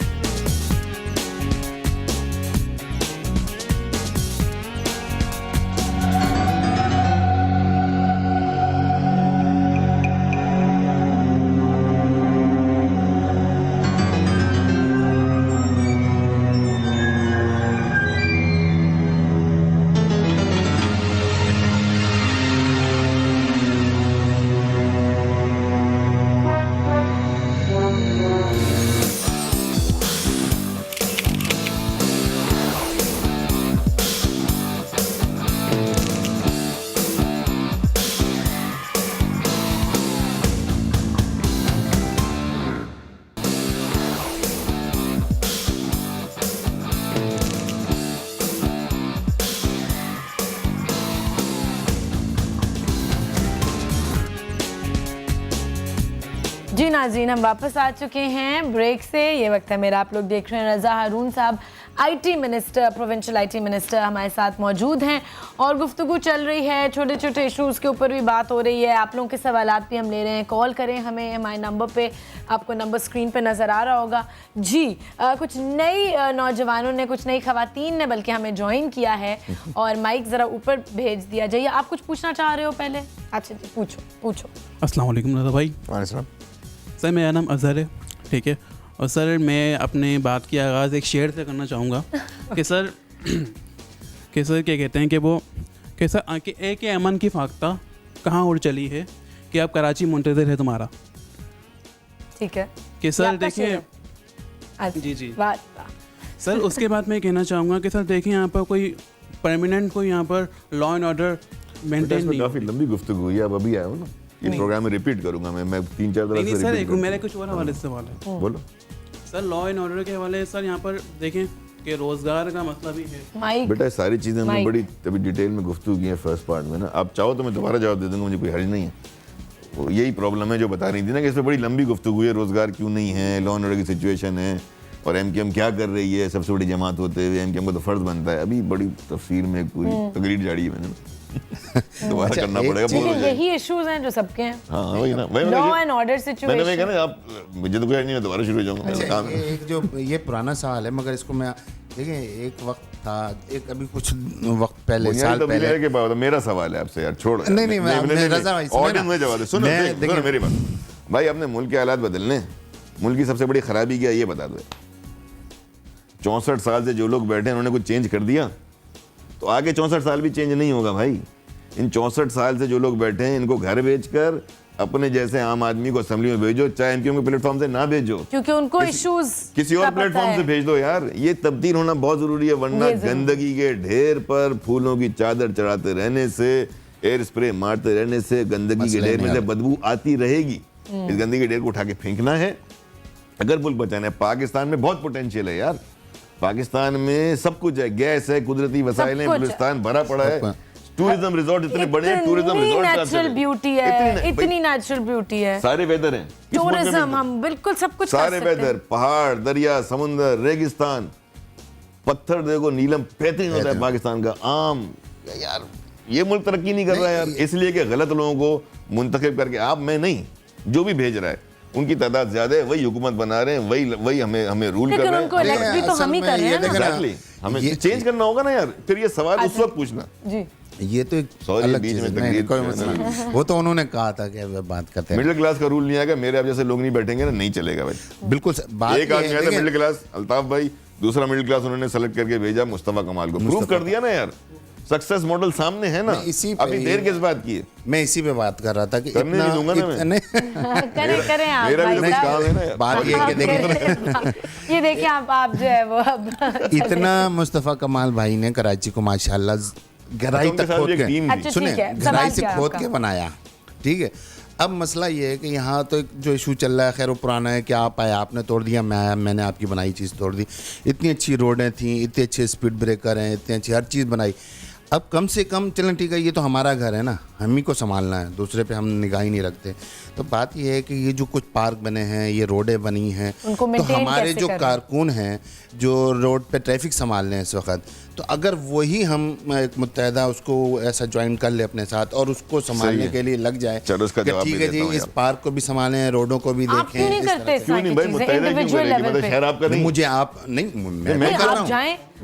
जी नाज़रीन, हम वापस आ चुके हैं ब्रेक से। ये वक्त है मेरा, आप लोग देख रहे हैं रज़ा हारून साहब, IT minister, provincial IT minister हमारे साथ मौजूद हैं और गुफ्तगू चल रही है, छोटे छोटे इशूज़ के ऊपर भी बात हो रही है, आप लोगों के सवालात भी हम ले रहे हैं। कॉल करें हमें, हमारे नंबर पे, आपको नंबर स्क्रीन पे नज़र आ रहा होगा जी। कुछ नई नौजवानों ने, कुछ नई खवातीन ने बल्कि हमें ज्वाइन किया है और माइक ज़रा ऊपर भेज दिया जाइए। आप कुछ पूछना चाह रहे हो पहले? अच्छा जी, पूछो। अस्सलाम वालेकुम रज़ा भाई। सर मेरा नाम अज़हर है, ठीक है, और सर मैं अपने बात की आगाज़ एक शेर से करना चाहूँगा कि सर क्या कहते हैं कि वो कि सर कि एक अमन की फाख्ता कहाँ उड़ चली है कि अब कराची मुंतज़िर है तुम्हारा। ठीक है कि सर देखिए, जी सर उसके बाद मैं कहना चाहूँगा कि सर देखिए यहाँ पर कोई परमानेंट कोई यहाँ पर लॉ एंड ऑर्डर मेंटेन नहीं। काफ़ी लंबी गुफ्तगू हुई है, आप अभी आए हो ना, ये प्रोग्राम में रिपीट करूंगा मैं 3-4 दफा से सर। एक मेरा कुछ और हवाले से सवाल है। बोलो सर। लॉ एंड ऑर्डर के हवाले सर यहाँ पर देखें कि रोजगार का मसला भी है। बेटा सारी चीज़ें हमने बड़ी तभी डिटेल में गुफ्तगू की है फर्स्ट पार्ट में ना, आप चाहो तो मैं दोबारा जवाब दे दूंगा, मुझे कोई हर्ज नहीं है। वो यही प्रॉब्लम है जो बता रही थी ना कि इस पर बड़ी लंबी गुफ्तगू है, रोजगार क्यों नहीं है, लॉ एंड ऑर्डर की सिचुएशन है और एमकेएम क्या कर रही है, सबसे बड़ी जमात होते हुए एमकेएम का तो फर्ज बनता है। अभी बड़ी तफसील में पूरी तकरीर जारी है मैंने दोबारा करना पड़ेगा। यही इश्यूज हैं जो सबके हैं। हाँ वही ना, लॉ एंड ऑर्डर सिचुएशन। मैंने वही कहा ना, आप मुझे तो कोई नहीं, मैं दोबारा शुरू हो जाऊंगा। एक जो ये पुराना सवाल है, मगर इसको मैं देखिए, एक वक्त था, एक अभी कुछ वक्त पहले, साल पहले के बाद मेरा सवाल है आपसे यार, छोड़। नहीं मैं रज़ा भाई ऑडियंस में जवाब दे। सुनो मेरी बात भाई, अपने मुल्क के हालात बदलने, मुल्क की सबसे बड़ी खराबी क्या ये बता दो। 64 साल से जो लोग बैठे हैं उन्होंने कुछ चेंज कर दिया तो आगे 64 साल भी चेंज नहीं होगा भाई। इन 64 साल से जो लोग बैठे हैं इनको घर बेचकर अपने जैसे आम आदमी को असेंबली में भेजो, चाहे एमकेएम के प्लेटफॉर्म से ना भेजो, क्योंकि उनको इश्यूज किसी और प्लेटफॉर्म से भेज दो यार। ये तब्दील होना बहुत जरूरी है, वरना गंदगी के ढेर पर फूलों की चादर चढ़ाते रहने से, एयर स्प्रे मारते रहने से गंदगी के ढेर में से बदबू आती रहेगी। इस गंदगी के ढेर को उठा के फेंकना है अगर मुल्क बचाना है। पाकिस्तान में बहुत पोटेंशियल है यार, पाकिस्तान में सब कुछ है, गैस है, कुदरती वसाइल है, गुलिस्तान भरा पड़ा है, टूरिज्म रिजॉर्ट इतने बड़े हैं, टूरिज्म रिजॉर्ट नेचुरल ब्यूटी है, इतनी नेचुरल ब्यूटी है, सारे वेदर हैं, टूरिज्म हम बिल्कुल सब कुछ सारे वेदर, पहाड़, दरिया, समुंदर, रेगिस्तान, पत्थर देखो, नीलम बेहतरीन होता है पाकिस्तान का। आम यार ये मुल्क तरक्की नहीं कर रहा है यार, इसलिए कि गलत लोगों को मुंतखब करके, आप मैं नहीं, जो भी भेज रहा है उनकी तादाद ज्यादा है, वही हुकूमत बना रहे हैं, वही हमें रूल कर रहे हैं। उनको इलेक्ट भी तो हम ही कर रहे हैं ना। एग्जैक्टली, हमें चेंज करना होगा ना यार, फिर ये सवाल उस वक्त पूछना। जी ये तो एक अलग बीच में कोई मसला नहीं, वो तो उन्होंने कहा था कि बात करते हैं। मिडिल क्लास का रूल नहीं आएगा, मेरे आप जैसे लोग नहीं बैठेंगे ना, नहीं चलेगा भाई। बिल्कुल बात एक आदमी आया था मिडिल क्लास, अल्ताफ भाई, दूसरा मिडिल क्लास उन्होंने सेलेक्ट करके भेजा मुस्तफा कमाल को, प्रूव कर दिया ना यार, सक्सेस मॉडल सामने है ना। अभी देर किस बात की है, मैं इसी पे बात कर रहा था कि करने नहीं दूंगा ना मैं। करें आप, मेरा भी तो कुछ काम है ना यार। बात ये है कि देखिए ये देखिए आप जो है वो अब इतना मुस्तफा कमाल भाई ने कराची को माशाल्लाह गहराई तक खोद के, सुने गहराई से खोद के बनाया, ठीक है। अब मसला ये है कि यहाँ तो जो इशू चल रहा है, खैर वो पुराना है कि आप आए आपने तोड़ दिया, मैं आया मैंने आपकी बनाई चीज़ तोड़ दी। इतनी अच्छी रोडें थी, इतने अच्छे स्पीड ब्रेकर हैं, इतनी अच्छी हर चीज़ बनाई। अब कम से कम चलें ठीक है, ये तो हमारा घर है ना, हम ही को संभालना है, दूसरे पे हम निगाह ही नहीं रखते। तो बात ये है कि ये जो कुछ पार्क बने हैं, ये रोडें बनी हैं, तो हमारे जो कारकुन हैं जो रोड पे ट्रैफिक संभाल रहे हैं इस वक्त, तो अगर वही हम एक मुत्तहदा उसको ऐसा ज्वाइन कर ले अपने साथ और उसको संभालने के लिए लग जाए, ठीक है जी, इस पार्क को भी संभालें, रोडों को भी देखें। क्यों नहीं भाई, मुझे आप नहीं, मैं कर रहा हूँ,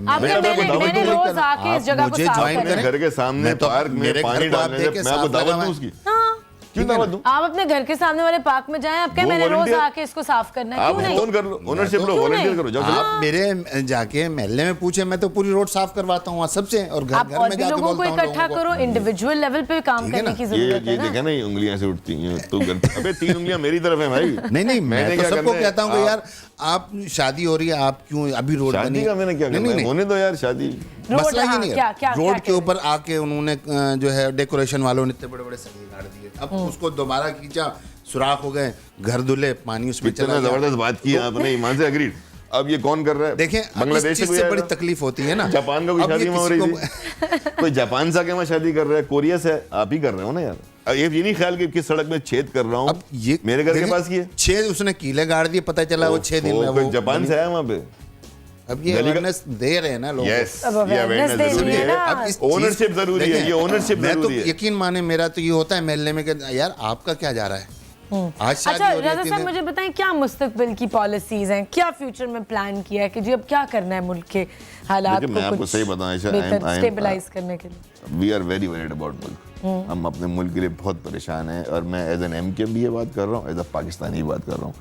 मैंने रोज आके इस जगह को साफ करना, घर के सामने पार्क में पानी डालने से मैं आपको दावत दूं उसकी, क्यों दावत दूं? आप अपने घर के सामने वाले पार्क में जाएं, आप कहें मैंने रोज आके इसको साफ करना है, क्यों नहीं? आप कर लो, ओनरशिप लो, वॉलंटियर करो, जाओ। आप मेरे जाके मोहल्ले में पूछे, मैं तो पूरी रोड साफ करवाता हूँ सबसे, और घर घर में जाके लोगों को इकट्ठा करो, इंडिविजुअल लेवल पे काम करने की जरूरत है। ये देखा ना, उंगलियां से उठती हैं, तो अबे 3 उंगलियां मेरी तरफ है भाई। नहीं मैं तो सबको कहता हूँ कि यार आप शादी हो रही है, आप क्यों अभी रोड बनी, मैंने क्या करना है, होने दो यार शादी। मसला ये नहीं है, रोड के ऊपर आके उन्होंने जो है डेकोरेशन वालों ने इतने बड़े बड़े सरिये गाड़ दिए, अब उसको दोबारा खींचा, सुराख हो गए, घर धुले, पानी उसमें चला गया। जबरदस्त बात की आपने, ईमान से एग्रीड। अब ये कौन कर रहा है? देखें, बांग्लादेश से बड़ी तकलीफ होती है ना, जापान का कोई शादी में हो रही थी, कोई जापान से आके वहाँ शादी कर रहा है, कोरिया से, आप ही कर रहे हो ना यार। ये नहीं ख्याल कि किस सड़क में छेद कर रहा हूँ, अब ये मेरे घर के पास की है, छेद उसने कीले गाड़ दिए, पता चला वो 6 दिन में वो जापान से आया वहाँ पे। अब ये अवेयरनेस दे रहे हैं ना लोग, ओनरशिप जरूरी है, ये ओनरशिप जरूरी है। यकीन माने मेरा तो ये होता है महल्ले में कि यार आपका क्या जा रहा है आज शादी हो रही है। रज़ा साहब मुझे बताएं, क्या मुस्तकबिल की पॉलिसीज हैं, क्या फ्यूचर में प्लान किया है कि जी अब क्या करना है मुल्क के हालात को आपको सही बताऊं, स्टेबलाइज करने के लिए? We are very worried about मुल्क, हम अपने मुल्क के लिए बहुत परेशान हैं, और मैं एज एन एमके भी ये बात कर रहा हूँ, एज अ पाकिस्तानी बात कर रहा हूँ,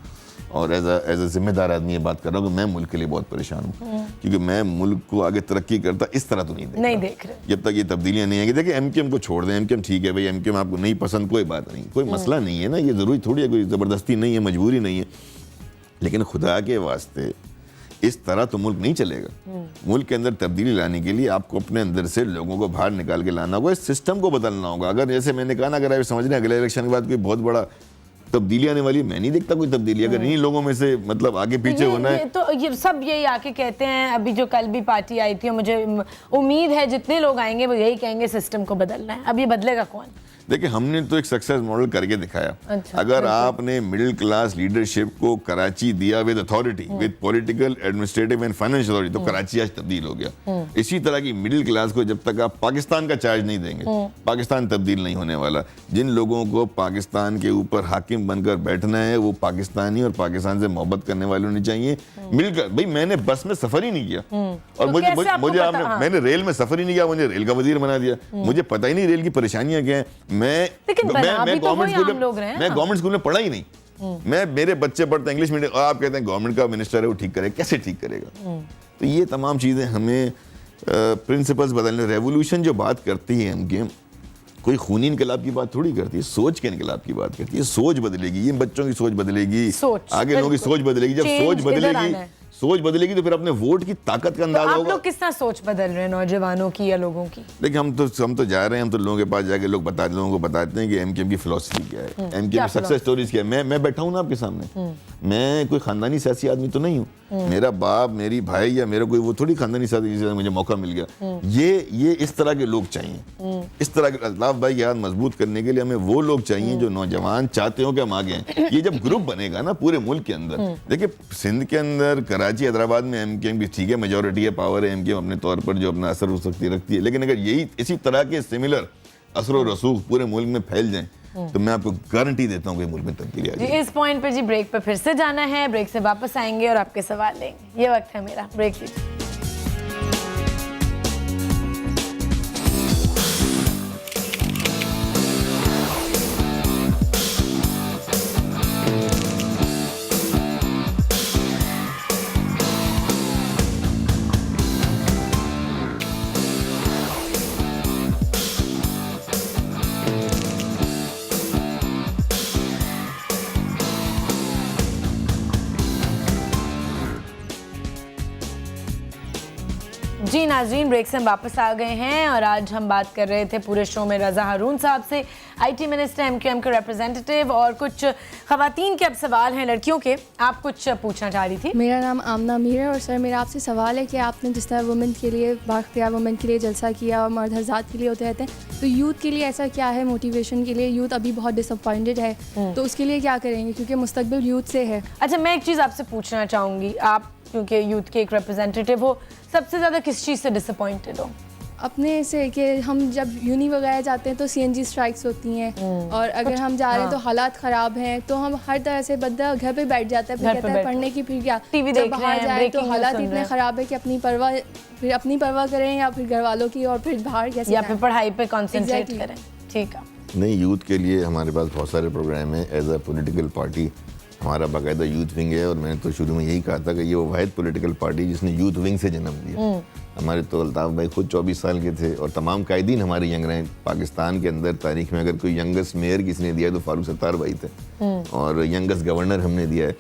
और एज अ जिम्मेदार आदमी ये बात कर रहा हूँ कि मैं मुल्क के लिए बहुत परेशान हूँ, क्योंकि मैं मुल्क को आगे तरक्की करता इस तरह तो नहीं देख रहे जब तक ये तब्दीलियाँ नहीं आएंगी। देखिए एमकेएम को छोड़ दें, एमकेएम ठीक है भाई, एमकेएम आपको नहीं पसंद, कोई बात नहीं, कोई मसला नहीं है ना, ये ज़रूरी थोड़ी है, कोई ज़बरदस्ती नहीं है, मजबूरी नहीं है, लेकिन खुदा के वास्ते इस तरह तो मुल्क नहीं चलेगा। मुल्क के अंदर तब्दीली लाने के लिए आपको अपने अंदर से लोगों को बाहर निकाल के लाना होगा, इस सिस्टम को बदलना होगा। अगर जैसे मैंने कहा ना, अगर आप समझ रहे हैं अगले इलेक्शन के बाद कोई बहुत बड़ा तब्दीली आने वाली, मैं नहीं देखता कोई तब्दीली। अगर इन्हीं लोगों में से मतलब आगे पीछे होना है, तो ये सब यही आके कहते हैं, अभी जो कल भी पार्टी आई थी, मुझे उम्मीद है जितने लोग आएंगे वो यही कहेंगे सिस्टम को बदलना है। अब ये बदलेगा कौन? देखिए हमने तो एक सक्सेस मॉडल करके दिखाया। अगर आपने मिडिल क्लास लीडरशिप को कराची दिया with authority, with political, administrative and financial authority, तो कराची आज तब्दील हो गया। इसी तरह की मिडिल क्लास को जब तक आप पाकिस्तान का चार्ज नहीं देंगे, पाकिस्तान तब्दील नहीं होने वाला। जिन लोगों को पाकिस्तान के ऊपर हाकिम बनकर बैठना है, वो पाकिस्तानी और पाकिस्तान से मोहब्बत करने वाले होने चाहिए। मिलकर भाई, मैंने बस में सफर ही नहीं किया, और मुझे आपने, मैंने रेल में सफर ही नहीं किया, मुझे रेल का वजीर बना दिया, मुझे पता ही नहीं रेल की परेशानियां क्या है। मैं गवर्नमेंट स्कूल में पढ़ा ही नहीं, मैं, मेरे बच्चे पढ़ते इंग्लिश मीडियम, और आप कहते हैं गवर्नमेंट का मिनिस्टर है वो ठीक करेगा, कैसे ठीक करेगा? तो ये तमाम चीजें हमें प्रिंसिपल्स बदलने, रेवोल्यूशन जो बात करती है हमके, कोई खूनी इनकलाब की बात थोड़ी करती है, सोच के इनकलाब की बात करती है। सोच बदलेगी, ये बच्चों की सोच बदलेगी, आगे लोगों की सोच बदलेगी। जब सोच बदलेगी तो फिर अपने वोट की ताकत का अंदाजा होगा। आप लोग किस तरह सोच बदल रहे हैं नौजवानों की या लोगों की? देखिए हम तो जा रहे हैं, हम तो लोगों के पास जाके लोगों को बताते हैं कि एमकेएम की फिलॉसफी क्या है, एमकेएम की सक्सेस स्टोरीज क्या है। मैं बैठा हूँ ना आपके सामने, मैं कोई खानदानी सियासी आदमी तो नहीं हूँ, मेरा बाप मेरी भाई या मेरा कोई वो थोड़ी खानदानी सियासी जिससे मुझे मौका मिल गया। ये इस तरह के लोग चाहिए, इस तरह के अल्ताफ भाई की याद मजबूत करने के लिए हमें वो लोग चाहिए जो नौजवान चाहते हो कि हम आगे हैं। ये जब ग्रुप बनेगा ना पूरे मुल्क के अंदर, देखिए सिंध के अंदर, कराची, हैदराबाद में एमकेएम की ठीक है मेजोरिटी है, पावर है, एमकेएम अपने तौर पर जो अपना असर हो सकती रखती है, लेकिन अगर यही इसी तरह के सिमिलर असर और रसूख पूरे मुल्क में फैल जाएं तो मैं आपको गारंटी देता हूँ कि मुल्क में तब्दीली आ जाएगी। इस पॉइंट पे जी ब्रेक पे फिर से जाना है, ब्रेक से वापस आएंगे और आपके सवाल लेंगे। ये वक्त है मेरा, ब्रेक लीजिए। जी नाज़रीन, ब्रेक से हम वापस आ गए हैं और आज हम बात कर रहे थे पूरे शो में रज़ा हारून साहब से, आईटी मिनिस्टर, एमक्यूएम के रिप्रेजेंटेटिव, और कुछ ख़वातीन के अब सवाल हैं लड़कियों के। आप कुछ पूछना चाह रही थी? मेरा नाम आमना मीर है और सर मेरा आपसे सवाल है कि आपने जिस तरह वुमेन के लिए, बाख्तियार वुमेन के लिए जलसा किया और मर्द हज़रात के लिए होते रहते हैं, तो यूथ के लिए ऐसा क्या है मोटिवेशन के लिए? यूथ अभी बहुत डिसअपॉइंटेड है, तो उसके लिए क्या करेंगे, क्योंकि मुस्तकबिल यूथ से है। अच्छा, मैं एक चीज़ आपसे पूछना चाहूँगी, आप क्योंकि यूथ के एक रिप्रेजेंटेटिव हो, सबसे ज़्यादा किस चीज़ से डिसअपॉइंटेड हो? अपने से कि हम जब यूनी वगैरह जाते हैं तो सीएनजी स्ट्राइक्स होती हैं, और अगर हम जा रहे हैं तो हालात ख़राब हैं, तो हम हर तरह से बंदा घर पे बैठ जाता है, फिर कहता है पढ़ने की, फिर क्या टीवी जब देख रहे बाहर हैं, जाए तो हालात इतने ख़राब है कि फिर अपनी परवाह करें या फिर घर वालों की, और फिर बाहर कैसे, या फिर पढ़ाई पे कॉन्सेंट्रेट करें। ठीक है, नहीं, यूथ के लिए हमारे पास बहुत सारे प्रोग्राम हैं। एज अ पॉलिटिकल पार्टी हमारा बाकायदा यूथ विंग है, और मैंने तो शुरू में यही कहा था कि ये वो वाहिद पॉलिटिकल पार्टी जिसने यूथ विंग से जन्म दिया। हमारे तो अल्ताफ़ भाई खुद 24 साल के थे, और तमाम कायदीन हमारे यंग रहे। पाकिस्तान के अंदर तारीख में अगर कोई यंगेस्ट मेयर किसने दिया तो फारूक सत्तार भाई थे, और यंगेस्ट गवर्नर हमने दिया है।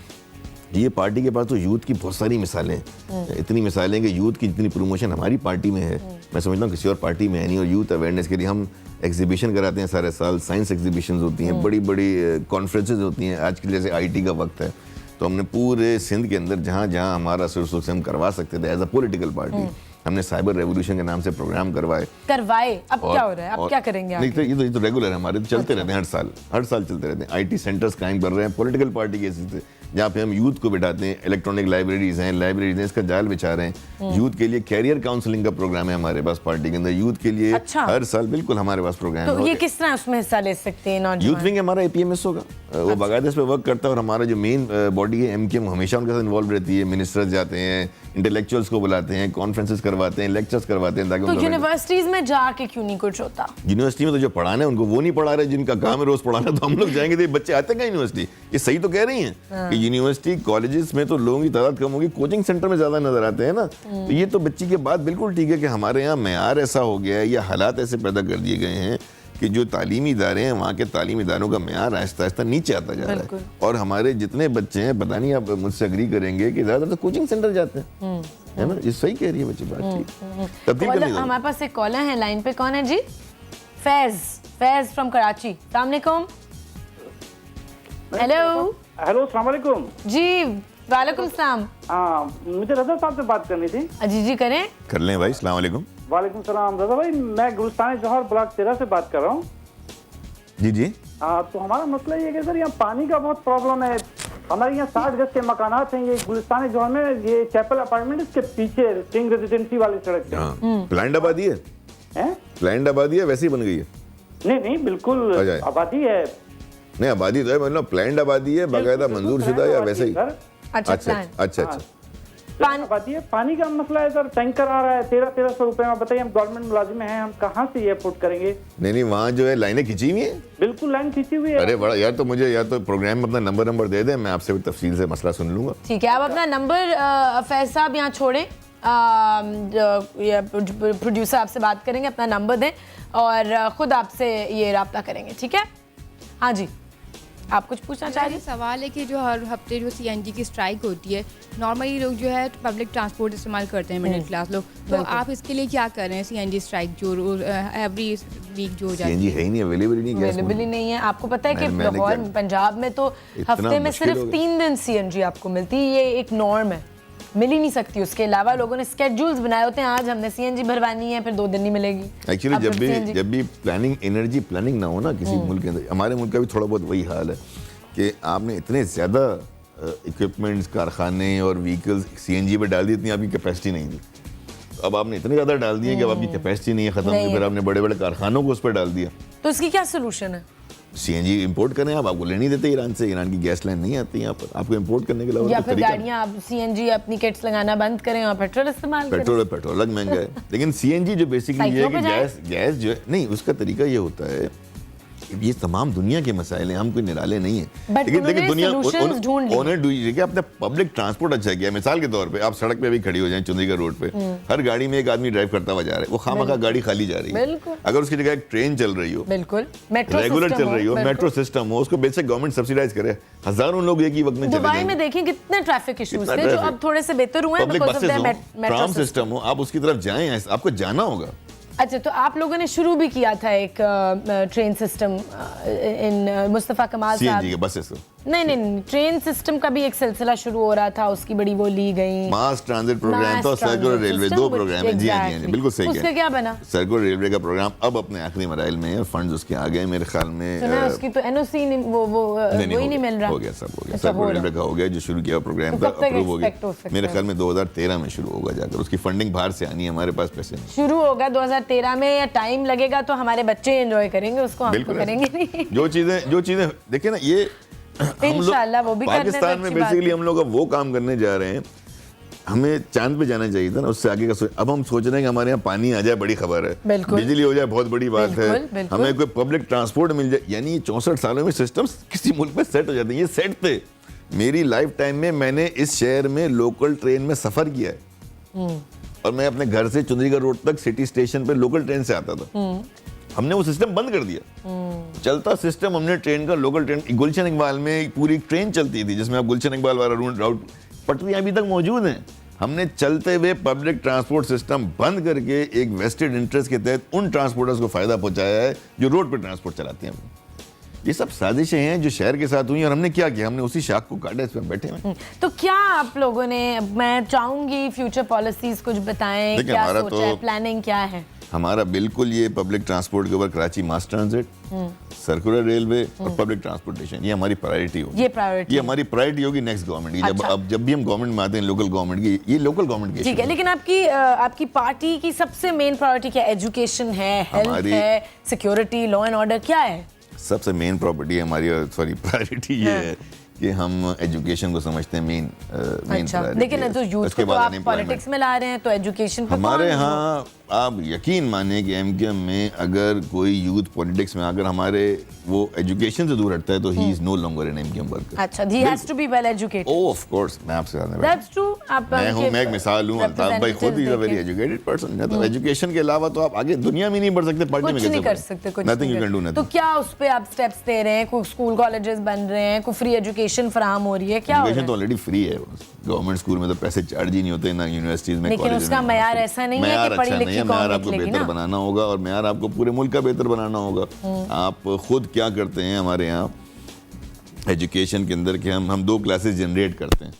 ये पार्टी के पास तो यूथ की बहुत सारी मिसालें हैं, इतनी मिसालें कि यूथ की जितनी प्रमोशन हमारी पार्टी में है, मैं समझता हूँ किसी और पार्टी में है नहीं। और यूथ अवेयरनेस के लिए हम एग्जीबिशन कराते हैं सारे साल, साइंस एग्जीबिशन होती हैं, बड़ी बड़ी कॉन्फ्रेंसेज होती हैं। आज के जैसे आईटी का वक्त है, तो हमने पूरे सिंध के अंदर जहाँ जहाँ हमारा सुरसुख से हम करवा सकते थे एज अ पॉलिटिकल पार्टी, हमने साइबर रेवोल्यूशन के नाम से प्रोग्राम करवाए। अब क्या हो रहा है, अब क्या करेंगे? नहीं तो ये तो रेगुलर है हमारे, तो चलते रहते हैं, हर साल चलते रहते हैं। आईटी सेंटर्स कायम कर रहे हैं पॉलिटिकल पार्टी के से, जहाँ पे हम यूथ को बिठाते हैं। इलेक्ट्रॉनिक लाइब्रेरीज हैं, इसका जाल बिछा रहे हैं। यूथ के लिए कैरियर काउंसलिंग का प्रोग्राम है हमारे पास पार्टी के अंदर, यूथ के लिए हर साल बिल्कुल हमारे पास प्रोग्राम है। तो ये किस तरह उसमें हिस्सा ले सकते हैं नौजवान? यूथ विंग हमारा एपीएमएस होगा, वो बाकायदा इस पे वर्क करता है, और हमारा जो मेन बॉडी है एमकेएम हमेशा उनके साथ इन्वॉल्व रहती है। मिनिस्टर्स जाते हैं, इंटेलेक्चुअल्स को बुलाते हैं, कॉन्फ्रेंसेस करवाते हैं, लेक्चर्स करवाते हैं, ताकि तो यूनिवर्सिटीज में जाके क्यों नहीं कुछ होता? यूनिवर्सिटी में तो जो पढ़ाना है उनको वो नहीं पढ़ा रहे, जिनका काम है रोज पढ़ाना, तो हम लोग जाएंगे तो बच्चे आते हैं यूनिवर्सिटी। ये सही तो कह रही हैं कि यूनिवर्सिटी कॉलेजेस में तो लोगों की तादाद कम होगी, कोचिंग सेंटर में ज्यादा नजर आते हैं ना। तो ये तो बच्ची की बात बिल्कुल ठीक है कि हमारे यहाँ मेयार ऐसा हो गया है या हालात ऐसे पैदा कर दिए गए हैं कि जो तालीमी इदारे हैं वहाँ के तालीमी इदारों का मेयार आहिस्ता आहिस्ता नीचे आता जा रहा है। और हमारे जितने बच्चे हैं, पता नहीं आप मुझसे एग्री करेंगे कि ज़्यादातर तो कोचिंग सेंटर जाते हैं, है ना। ये सही कह रही है बच्ची, बात ठीक। तब्दील करनी है। हमारे पास एक कॉलर है लाइन पे, कौन है जी? फैज फ्रॉम कराची। अस्सलाम वालेकुम। हेलो अस्सलाम वालेकुम जी। वालेकुम सलाम। मुझे रजा साहब से बात करनी थी। जी करें। कर लें भाई। अस्सलाम वालेकुम। वालेकुम सलाम। रजा भाई, मैं गुलिस्तान जौहर ब्लॉक 13 से बात कर रहा हूँ। जी। तो हमारा मसला ये है कि सर यहाँ पानी का बहुत प्रॉब्लम है। हमारे यहाँ 60 गज के मकानात हैं, ये गुलिस्तान जौहर में, ये चैपल अपार्टमेंट इसके पीछे किंग रेजिडेंसी वाली सड़क पे। प्लान्ड आबादी है? प्लान्ड आबादी है, वैसी बन गई है? नहीं, बिल्कुल आबादी है। नहीं, आबादी तो है, मतलब प्लान्ड आबादी है, बाकायदा मंजूर शुदा या वैसे ही? अच्छा। आबादी है। पानी का मसला है सर, टैंकर आ रहा है 1300 रुपए में। बताइए, हम गवर्नमेंट मुलाजिम हैं, हम कहाँ से ये अफोर्ड करेंगे? नहीं, वहाँ जो है लाइनें खींची हुई है। बिल्कुल लाइन खींची हुई है। अरे बड़ा यार, तो मुझे या तो प्रोग्राम में अपना नंबर दे दें, मैं आपसे भी तफसील से मसला सुन लूंगा। ठीक है, आप अपना नंबर फैज साहब यहाँ छोड़ें, प्रोड्यूसर आपसे बात करेंगे, अपना नंबर दें और खुद आपसे ये राब्ता करेंगे, ठीक है? हाँ जी। आप कुछ पूछना चाह रही हैं? सवाल है कि जो हर हफ्ते जो सीएनजी की स्ट्राइक होती है, नॉर्मली लोग जो है पब्लिक ट्रांसपोर्ट इस्तेमाल करते हैं, मिडिल क्लास लोग, तो आप इसके लिए क्या कर रहे हैं? सीएनजी स्ट्राइक जो एवरी वीक जो हो जाती है, सीएनजी है ही नहीं, अवेलेबल ही नहीं है। आपको पता है कि लाहौर पंजाब में तो हफ्ते में सिर्फ 3 दिन सीएनजी आपको मिलती है, ये एक नॉर्म है, मिल ही नहीं सकती। उसके अलावा लोगों ने स्केड्यूल्स बनाए होते हैं, आज हमने सीएनजी भरवानी है, फिर 2 दिन नहीं मिलेगी। एक्चुअली जब भी प्लानिंग, एनर्जी प्लानिंग ना हो ना किसी मुल्क के अंदर, हमारे मुल्क का भी थोड़ा बहुत वही हाल है कि आपने इतने ज़्यादा इक्विपमेंट्स, कारखाने और व्हीकल्स सीएनजी पे डाल दी, इतनी आपकी कैपेसिटी नहीं थी। अब आपने इतने ज़्यादा डाल दिए कि अब आपकी कैपेसिटी नहीं है, ख़त्म हुई, फिर आपने बड़े बड़े कारखानों को उस पर डाल दिया। तो इसकी क्या सोल्यूशन है? सीएनजी इंपोर्ट करें आप, आपको लेने देते ईरान से, ईरान की गैस लाइन नहीं आती यहाँ पर, आपको इंपोर्ट करने के अलावा या फिर गाड़ियाँ आप सीएनजी अपनी किट्स लगाना बंद करें और पेट्रोल इस्तेमाल करें। पेट्रोल अलग महंगा है, लेकिन सीएनजी जो बेसिकली ये है कि गैस जो है, नहीं उसका तरीका ये होता है, ये तमाम दुनिया के मसाइल हैं, हम कोई निराले नहीं है, लेकिन दुनिया उन्होंने अपना पब्लिक ट्रांसपोर्ट अच्छा किया। मिसाल के तौर पे आप सड़क पे भी खड़ी हो जाएं चुंदीगढ़ रोड पे, हर गाड़ी में एक आदमी ड्राइव करता हुआ जा रहा है, वो खामखा गाड़ी खाली जा रही है। अगर उसकी जगह एक ट्रेन चल रही हो, बिल्कुल रेगुलर चल रही हो, मेट्रो सिस्टम हो, उसको बेसिक गवर्नमेंट सब्सिडाइज करे, हज़ारों लोग एक ही वक्त में चले दुबई में देखें कितने ट्रैफिक इश्यूज थे, जो अब थोड़े से बेहतर हुए हैं because of the tram system हो, आप उसकी तरफ जाएं, आपको जाना होगा। अच्छा, तो आप लोगों ने शुरू भी किया था एक ट्रेन सिस्टम इन मुस्तफ़ा कमाल साहब के बसेस। नहीं, ट्रेन सिस्टम का भी एक सिलसिला शुरू हो रहा था, उसकी बड़ी वो ली गई, मास ट्रांजिट प्रोग्राम था, सर्कुलर रेलवे, 2 प्रोग्राम है। जी हाँ, बिल्कुल सही है। उसका क्या बना? सर्कुलर रेलवे का प्रोग्राम अब अपने आखिरी मराइल में है, फंड्स उसके आ गए मेरे ख्याल में। उसकी तो एनओसी वो ही नहीं मिल रहा। हो गया, सब हो गया, सर्कुलर रेलवे का हो गया, जो शुरू किया प्रोग्राम था, अप्रूव हो गया। मेरे ख्याल में 2013 में शुरू होगा जाकर, उसकी फंडिंग बाहर से आनी है, हमारे पास पैसे नहीं। शुरू होगा 2013 में, या टाइम लगेगा तो हमारे बच्चे एंजॉय करेंगे उसको, हम तो करेंगे नहीं। जो चीजें देखिए ना, ये इंशाल्लाह वो भी पाकिस्तान में बेसिकली हम लोग अब वो काम करने जा रहे हैं, हमें चांद पे जाना चाहिए था ना, उससे आगे का अब हम सोच रहे हैं कि हमारे यहाँ पानी आ जाए, बड़ी खबर है, बिजली हो जाए, बहुत बड़ी बात है, हमें कोई पब्लिक ट्रांसपोर्ट मिल जाए, यानी 64 सालों में सिस्टम्स किसी मुल्क में सेट हो जाते हैं। ये सेट थे। मेरी लाइफ टाइम में मैंने इस शहर में लोकल ट्रेन में सफर किया है, और मैं अपने घर से चुंदीगढ़ रोड तक सिटी स्टेशन पे लोकल ट्रेन से आता था। हमने वो सिस्टम बंद कर दिया, चलता सिस्टम हमने ट्रेन का, लोकल ट्रेन, गुलशन इकबाल में पूरी ट्रेन चलती थी जिसमें आप गुलशन इकबाल वाला राउट, पटरियां अभी तक मौजूद हैं। हमने चलते हुए पब्लिक ट्रांसपोर्ट सिस्टम बंद करके एक वेस्टेड इंटरेस्ट के तहत उन ट्रांसपोर्टर्स को फायदा पहुंचाया है जो रोड पर ट्रांसपोर्ट चलाते हैं। ये सब साजिशें हैं जो शहर के साथ हुई, और हमने क्या किया, हमने उसी शाख को काटा, इस पर बैठे हैं। तो क्या आप लोगों ने, मैं चाहूंगी फ्यूचर पॉलिसीज कुछ बताएं, क्या सोचा है, प्लानिंग क्या है? हमारा बिल्कुल ये पब्लिक ट्रांसपोर्ट के ऊपर कराची मास ट्रांजिट, सर्कुलर रेलवे और पब्लिक ट्रांसपोर्टेशन, ये हमारी प्रायोरिटी होगी। ये हमारी प्रायोरिटी होगी नेक्स्ट गवर्नमेंट की। अच्छा। जब भी हम गवर्नमेंट में आते हैं, लोकल गवर्नमेंट की, ये लोकल गवर्नमेंट की, ठीक है, लेकिन आपकी पार्टी की सबसे मेन प्रायोरिटी क्या? एजुकेशन है, हेल्थ है, सिक्योरिटी, लॉ एंड ऑर्डर, क्या है? सबसे मेन प्रॉपर्टी हमारी, प्रायोरिटी ये है कि हम एजुकेशन को समझते हैं मेन प्रायोरिटी। लेकिन तो यूथ को तो आप पॉलिटिक्स में ला रहे हैं, तो एजुकेशन हमारे यहाँ आप यकीन माने कि एमकेएम में अगर कोई यूथ पॉलिटिक्स में अगर हमारे वो एजुकेशन से दूर हटता है तो he is no longer an MKM worker. अच्छा, he has to be well educated. Oh, of course, मैं आपसे That's true. मैं एक मिसाल हूँ, अल्ताफ भाई खुद is a very educated person. मतलब एजुकेशन के अलावा तो आप आगे दुनिया में नहीं बढ़ सकते, पार्टी में कैसे कर सकते, कुछ nothing you can do nothing. तो क्या उस पे आप स्टेप्स दे रहे हैं? कोई स्कूल कॉलेजेस बन रहे हैं, कोई फ्री एजुकेशन फराहम हो रही है, क्या? एजुकेशन तो ऑलरेडी फ्री है, गवर्नमेंट स्कूल में तो पैसे चार्ज ही नहीं होते ना, यूनिवर्सिटीज में, लेकिन उसका मयार ऐसा नहीं है कि पढ़ी लिखी कौन आपको बनाना होगा, और मैार आपको पूरे मुल्क का बेहतर बनाना होगा। आप खुद क्या करते हैं हमारे यहाँ एजुकेशन के अंदर कि हम 2 क्लासेस जनरेट करते हैं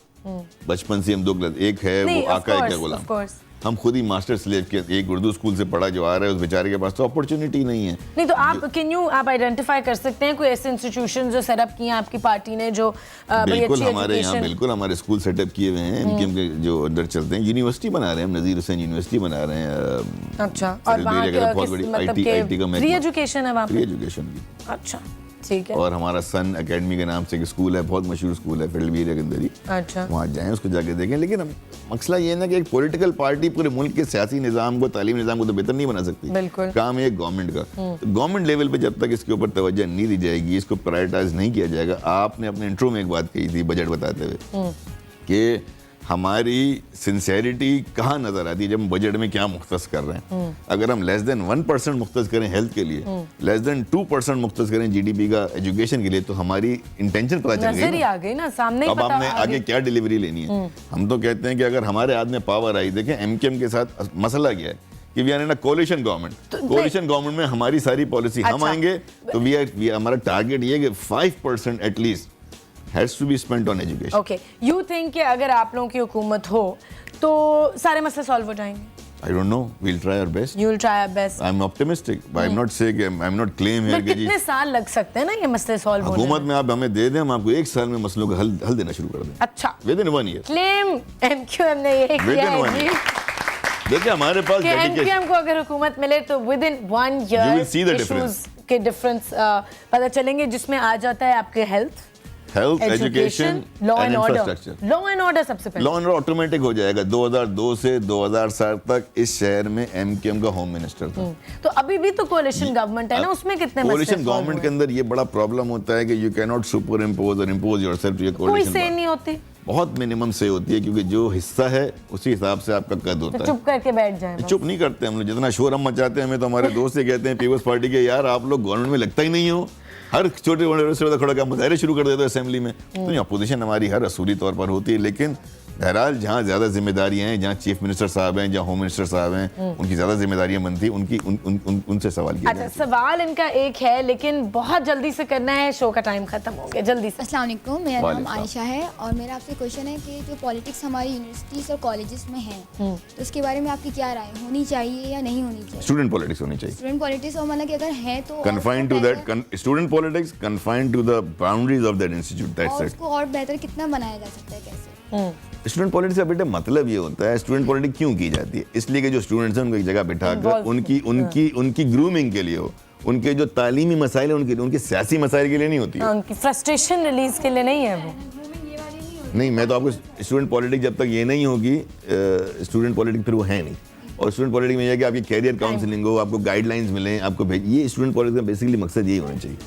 बचपन से। हम 2 क्लास, एक है वो आका, एक है गुलाम। हम खुद ही मास्टर स्लेव के, एक उर्दू स्कूल से पढ़ा जो आ रहा है, उस बेचारे के पास तो अपॉर्चुनिटी नहीं है। नहीं तो आप आइडेंटिफाई कर सकते हैं कोई ऐसे इंस्टीट्यूशन जो सेटअप किए हैं आपकी पार्टी ने, जो बिल्कुल हमारे यहाँ बिल्कुल हमारे स्कूल सेटअप किए हुए हैं, एमकेएम के जो अंदर चलते हैं। यूनिवर्सिटी बना रहे हैं, हम नज़ीर हुसैन यूनिवर्सिटी बना रहे हैं। अच्छा, और वहाँ बहुत बड़ी आईटी का फ्री एजुकेशन है वहाँ पे? फ्री एजुकेशन की। अच्छा, ठीक है। और हमारा सन एकेडमी के नाम से एक स्कूल है, बहुत मशहूर स्कूल है फिल्ड के अंदर ही। अच्छा, वहाँ जाएं, उसको जाके देखें। लेकिन मसला ये है ना कि एक पॉलिटिकल पार्टी पूरे मुल्क के सियासी निज़ाम को, तालीमी निज़ाम को तो बेहतर नहीं बना सकती। बिल्कुल, काम है गवर्नमेंट का। तो गवर्नमेंट लेवल पे जब तक इसके ऊपर तवज्जो नहीं दी जाएगी, इसको प्रायोरिटाइज नहीं किया जाएगा। आपने अपने इंट्रो में एक बात कही थी बजट बताते हुए कि हमारी सिंसेरिटी कहाँ नजर आती है जब हम बजट में क्या मुख्तस कर रहे हैं। अगर हम लेस देन 1% मुख्तस करें हेल्थ के लिए, लेस देन 2% मुख्तस करें जीडीपी का एजुकेशन के लिए, तो हमारी इंटेंशन पता चल गई, आ गई ना सामने। अब आपने आगे क्या डिलीवरी लेनी है। हम तो कहते हैं कि अगर हमारे हाथ में पावर आई, देखें एमकेएम के साथ मसला क्या है कि we are in a coalition government. Coalition government में हमारी सारी पॉलिसी हम आएंगे तो वी हमारा टारगेट ये कि 5% at least has to be spent on education. Okay, you think कि अगर आप लोगों की हुकूमत हो तो सारे मसले सॉल्व हो जाएंगे? I don't know. We'll try our best. You'll try your best. I'm optimistic. But I'm not saying I'm not claim here कि कितने साल लग सकते हैं ना ये मसले सॉल्व होने में? हुकूमत में आप हमें दे दें, हम आपको 1 साल में मसलों का हल देना शुरू कर दें। अच्छा। Within 1 year. Claim MQM ने ये किया है जी। देखिए हमारे पास MQM को अगर हुकूमत मिले तो within 1 year you will see the difference. के डिफरेंस पता चलेंगे, जिसमें आ जाता है आपके health, education, law and and order. Infrastructure. Law and order सबसे पहले। लॉ एंड ऑर्डर ऑटोमेटिक हो जाएगा। 2002 से 2007 तक इस शहर में एमकेएम का होम मिनिस्टर था। तो अभी भी तो कोalition गवर्नमेंट है ना, उसमें कितने मसले कोलिशन गवर्नमेंट के अंदर ये बड़ा प्रॉब्लम होता है कि you can not superimpose or impose yourself to your coalition. कोई से नहीं होती, बहुत मिनिमम से होती है, क्योंकि जो हिस्सा है उसी हिसाब से आपका कद होता है। चुप करके बैठ जाएं। चुप नहीं करते हम लोग, जितना शोर हम मचाते हैं हमें तो हमारे दोस्त ये कहते हैं पीपल्स पार्टी के, यार आप लोग गवर्नमेंट में लगता ही नहीं हो, हर छोटे बड़े खड़ा कर मुजाहरे शुरू कर देते हो असेंबली में। तो अपोजिशन हमारी हर असूली तौर पर होती है, लेकिन बहरहाल जहाँ ज़्यादा जिम्मेदारियाँ हैं, जहाँ चीफ मिनिस्टर साहब हैं, जहाँ होम मिनिस्टर साहब हैं, उनकी ज़्यादा जिम्मेदारियाँ बनती हैं, उनसे सवाल किया अच्छा, सवाल इनका एक है लेकिन बहुत जल्दी से करना है, शो का टाइम खत्म हो गया, जल्दी से। अस्सलाम वालेकुम, मेरा नाम आयशा है और मेरा आपसे क्वेश्चन है कि जो पॉलिटिक्स हमारी यूनिवर्सिटीज़ और कॉलेजेस में है तो उसके बारे में आपकी क्या राय, होनी चाहिए या नहीं होनी चाहिए? स्टूडेंट पॉलिटिक्स होनी चाहिए। स्टूडेंट पॉलिटिक्स, और मतलब कि अगर है तो confined to that student politics, confined to the boundaries of that institute, that's it. उसको और बेहतर कितना बनाया जा सकता है, कैसे? स्टूडेंट पॉलिटिक्स का बेटा मतलब ये होता है, स्टूडेंट पॉलिटिक्स क्यों की जाती है? इसलिए कि जो स्टूडेंट्स हैं उनको एक जगह बिठाकर उनकी ग्रूमिंग के लिए हो, उनके जो तालीमी मसाइल है उनके सियासी मसाइल के लिए नहीं होती है, उनकी फ्रस्ट्रेशन रिलीज के लिए नहीं है वो। नहीं, मैं तो आपको स्टूडेंट पॉलिटिक्स जब तक ये नहीं होगी, स्टूडेंट पॉलिटिक्स फिर वो है नहीं। और स्टूडेंट पॉलिटिक्स में यह है कि आपकी कैरियर काउंसलिंग हो, आपको गाइडलाइंस मिलें, आपको ये स्टूडेंट पॉलिटिक्स का बेसिकली मकसद यही होना चाहिए।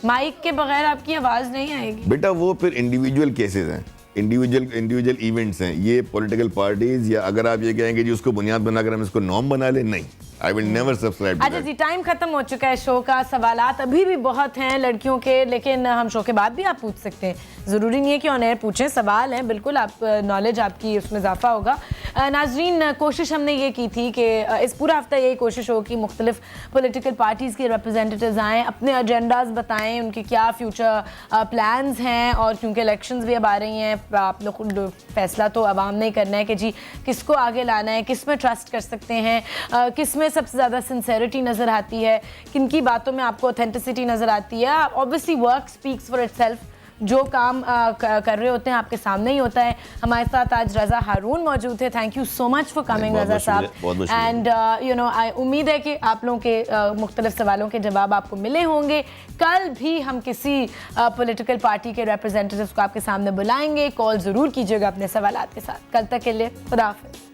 माइक के बगैर आपकी आवाज नहीं आएगी बेटा, वो फिर इंडिविजुअल केसेस हैं, इंडिविजुअल इवेंट्स हैं, ये पॉलिटिकल पार्टीज, या अगर आप ये कहेंगे जी उसको बुनियाद बनाकर हम इसको नॉर्म बना ले, नहीं, आई विल नेवर सब्सक्राइब। अच्छा जी, टाइम खत्म हो चुका है शो का। सवालात अभी भी बहुत हैं लड़कियों के, लेकिन हम शो के बाद भी आप पूछ सकते हैं, ज़रूरी नहीं है कि ऑन एयर पूछें, सवाल हैं, बिल्कुल आप नॉलेज आपकी उसमें इजाफा होगा। नाजरीन, कोशिश हमने ये की थी कि इस पूरा हफ्ता यही कोशिश हो कि मुख्तलिफ पॉलिटिकल पार्टीज़ के रिप्रेजेंटेटिव्स आएँ, अपने एजेंडाज बताएं, उनके क्या फ्यूचर प्लान्स हैं, और क्योंकि इलेक्शंस भी अब आ रही हैं, आप लोग फैसला तो आवाम ने करना है कि जी किसको आगे लाना है, किस में ट्रस्ट कर सकते हैं, किस में सबसे ज़्यादा सिंसेरिटी नज़र आती है, किन की बातों में आपको ऑथेंटिसिटी नज़र आती है। Obviously work speaks for itself, जो काम कर रहे होते हैं आपके सामने ही होता है। हमारे साथ आज रज़ा हारून मौजूद थे, thank you so much for coming Raza साहब। एंड यू नो, उम्मीद है कि आप लोगों के मुख्तलिफ सवालों के जवाब आपको मिले होंगे। कल भी हम किसी पॉलिटिकल पार्टी के रिप्रेजेंटेटिव्स को आपके सामने बुलाएंगे, कॉल ज़रूर कीजिएगा अपने सवालात के साथ। कल तक के लिए खुदा हाफ़िज़।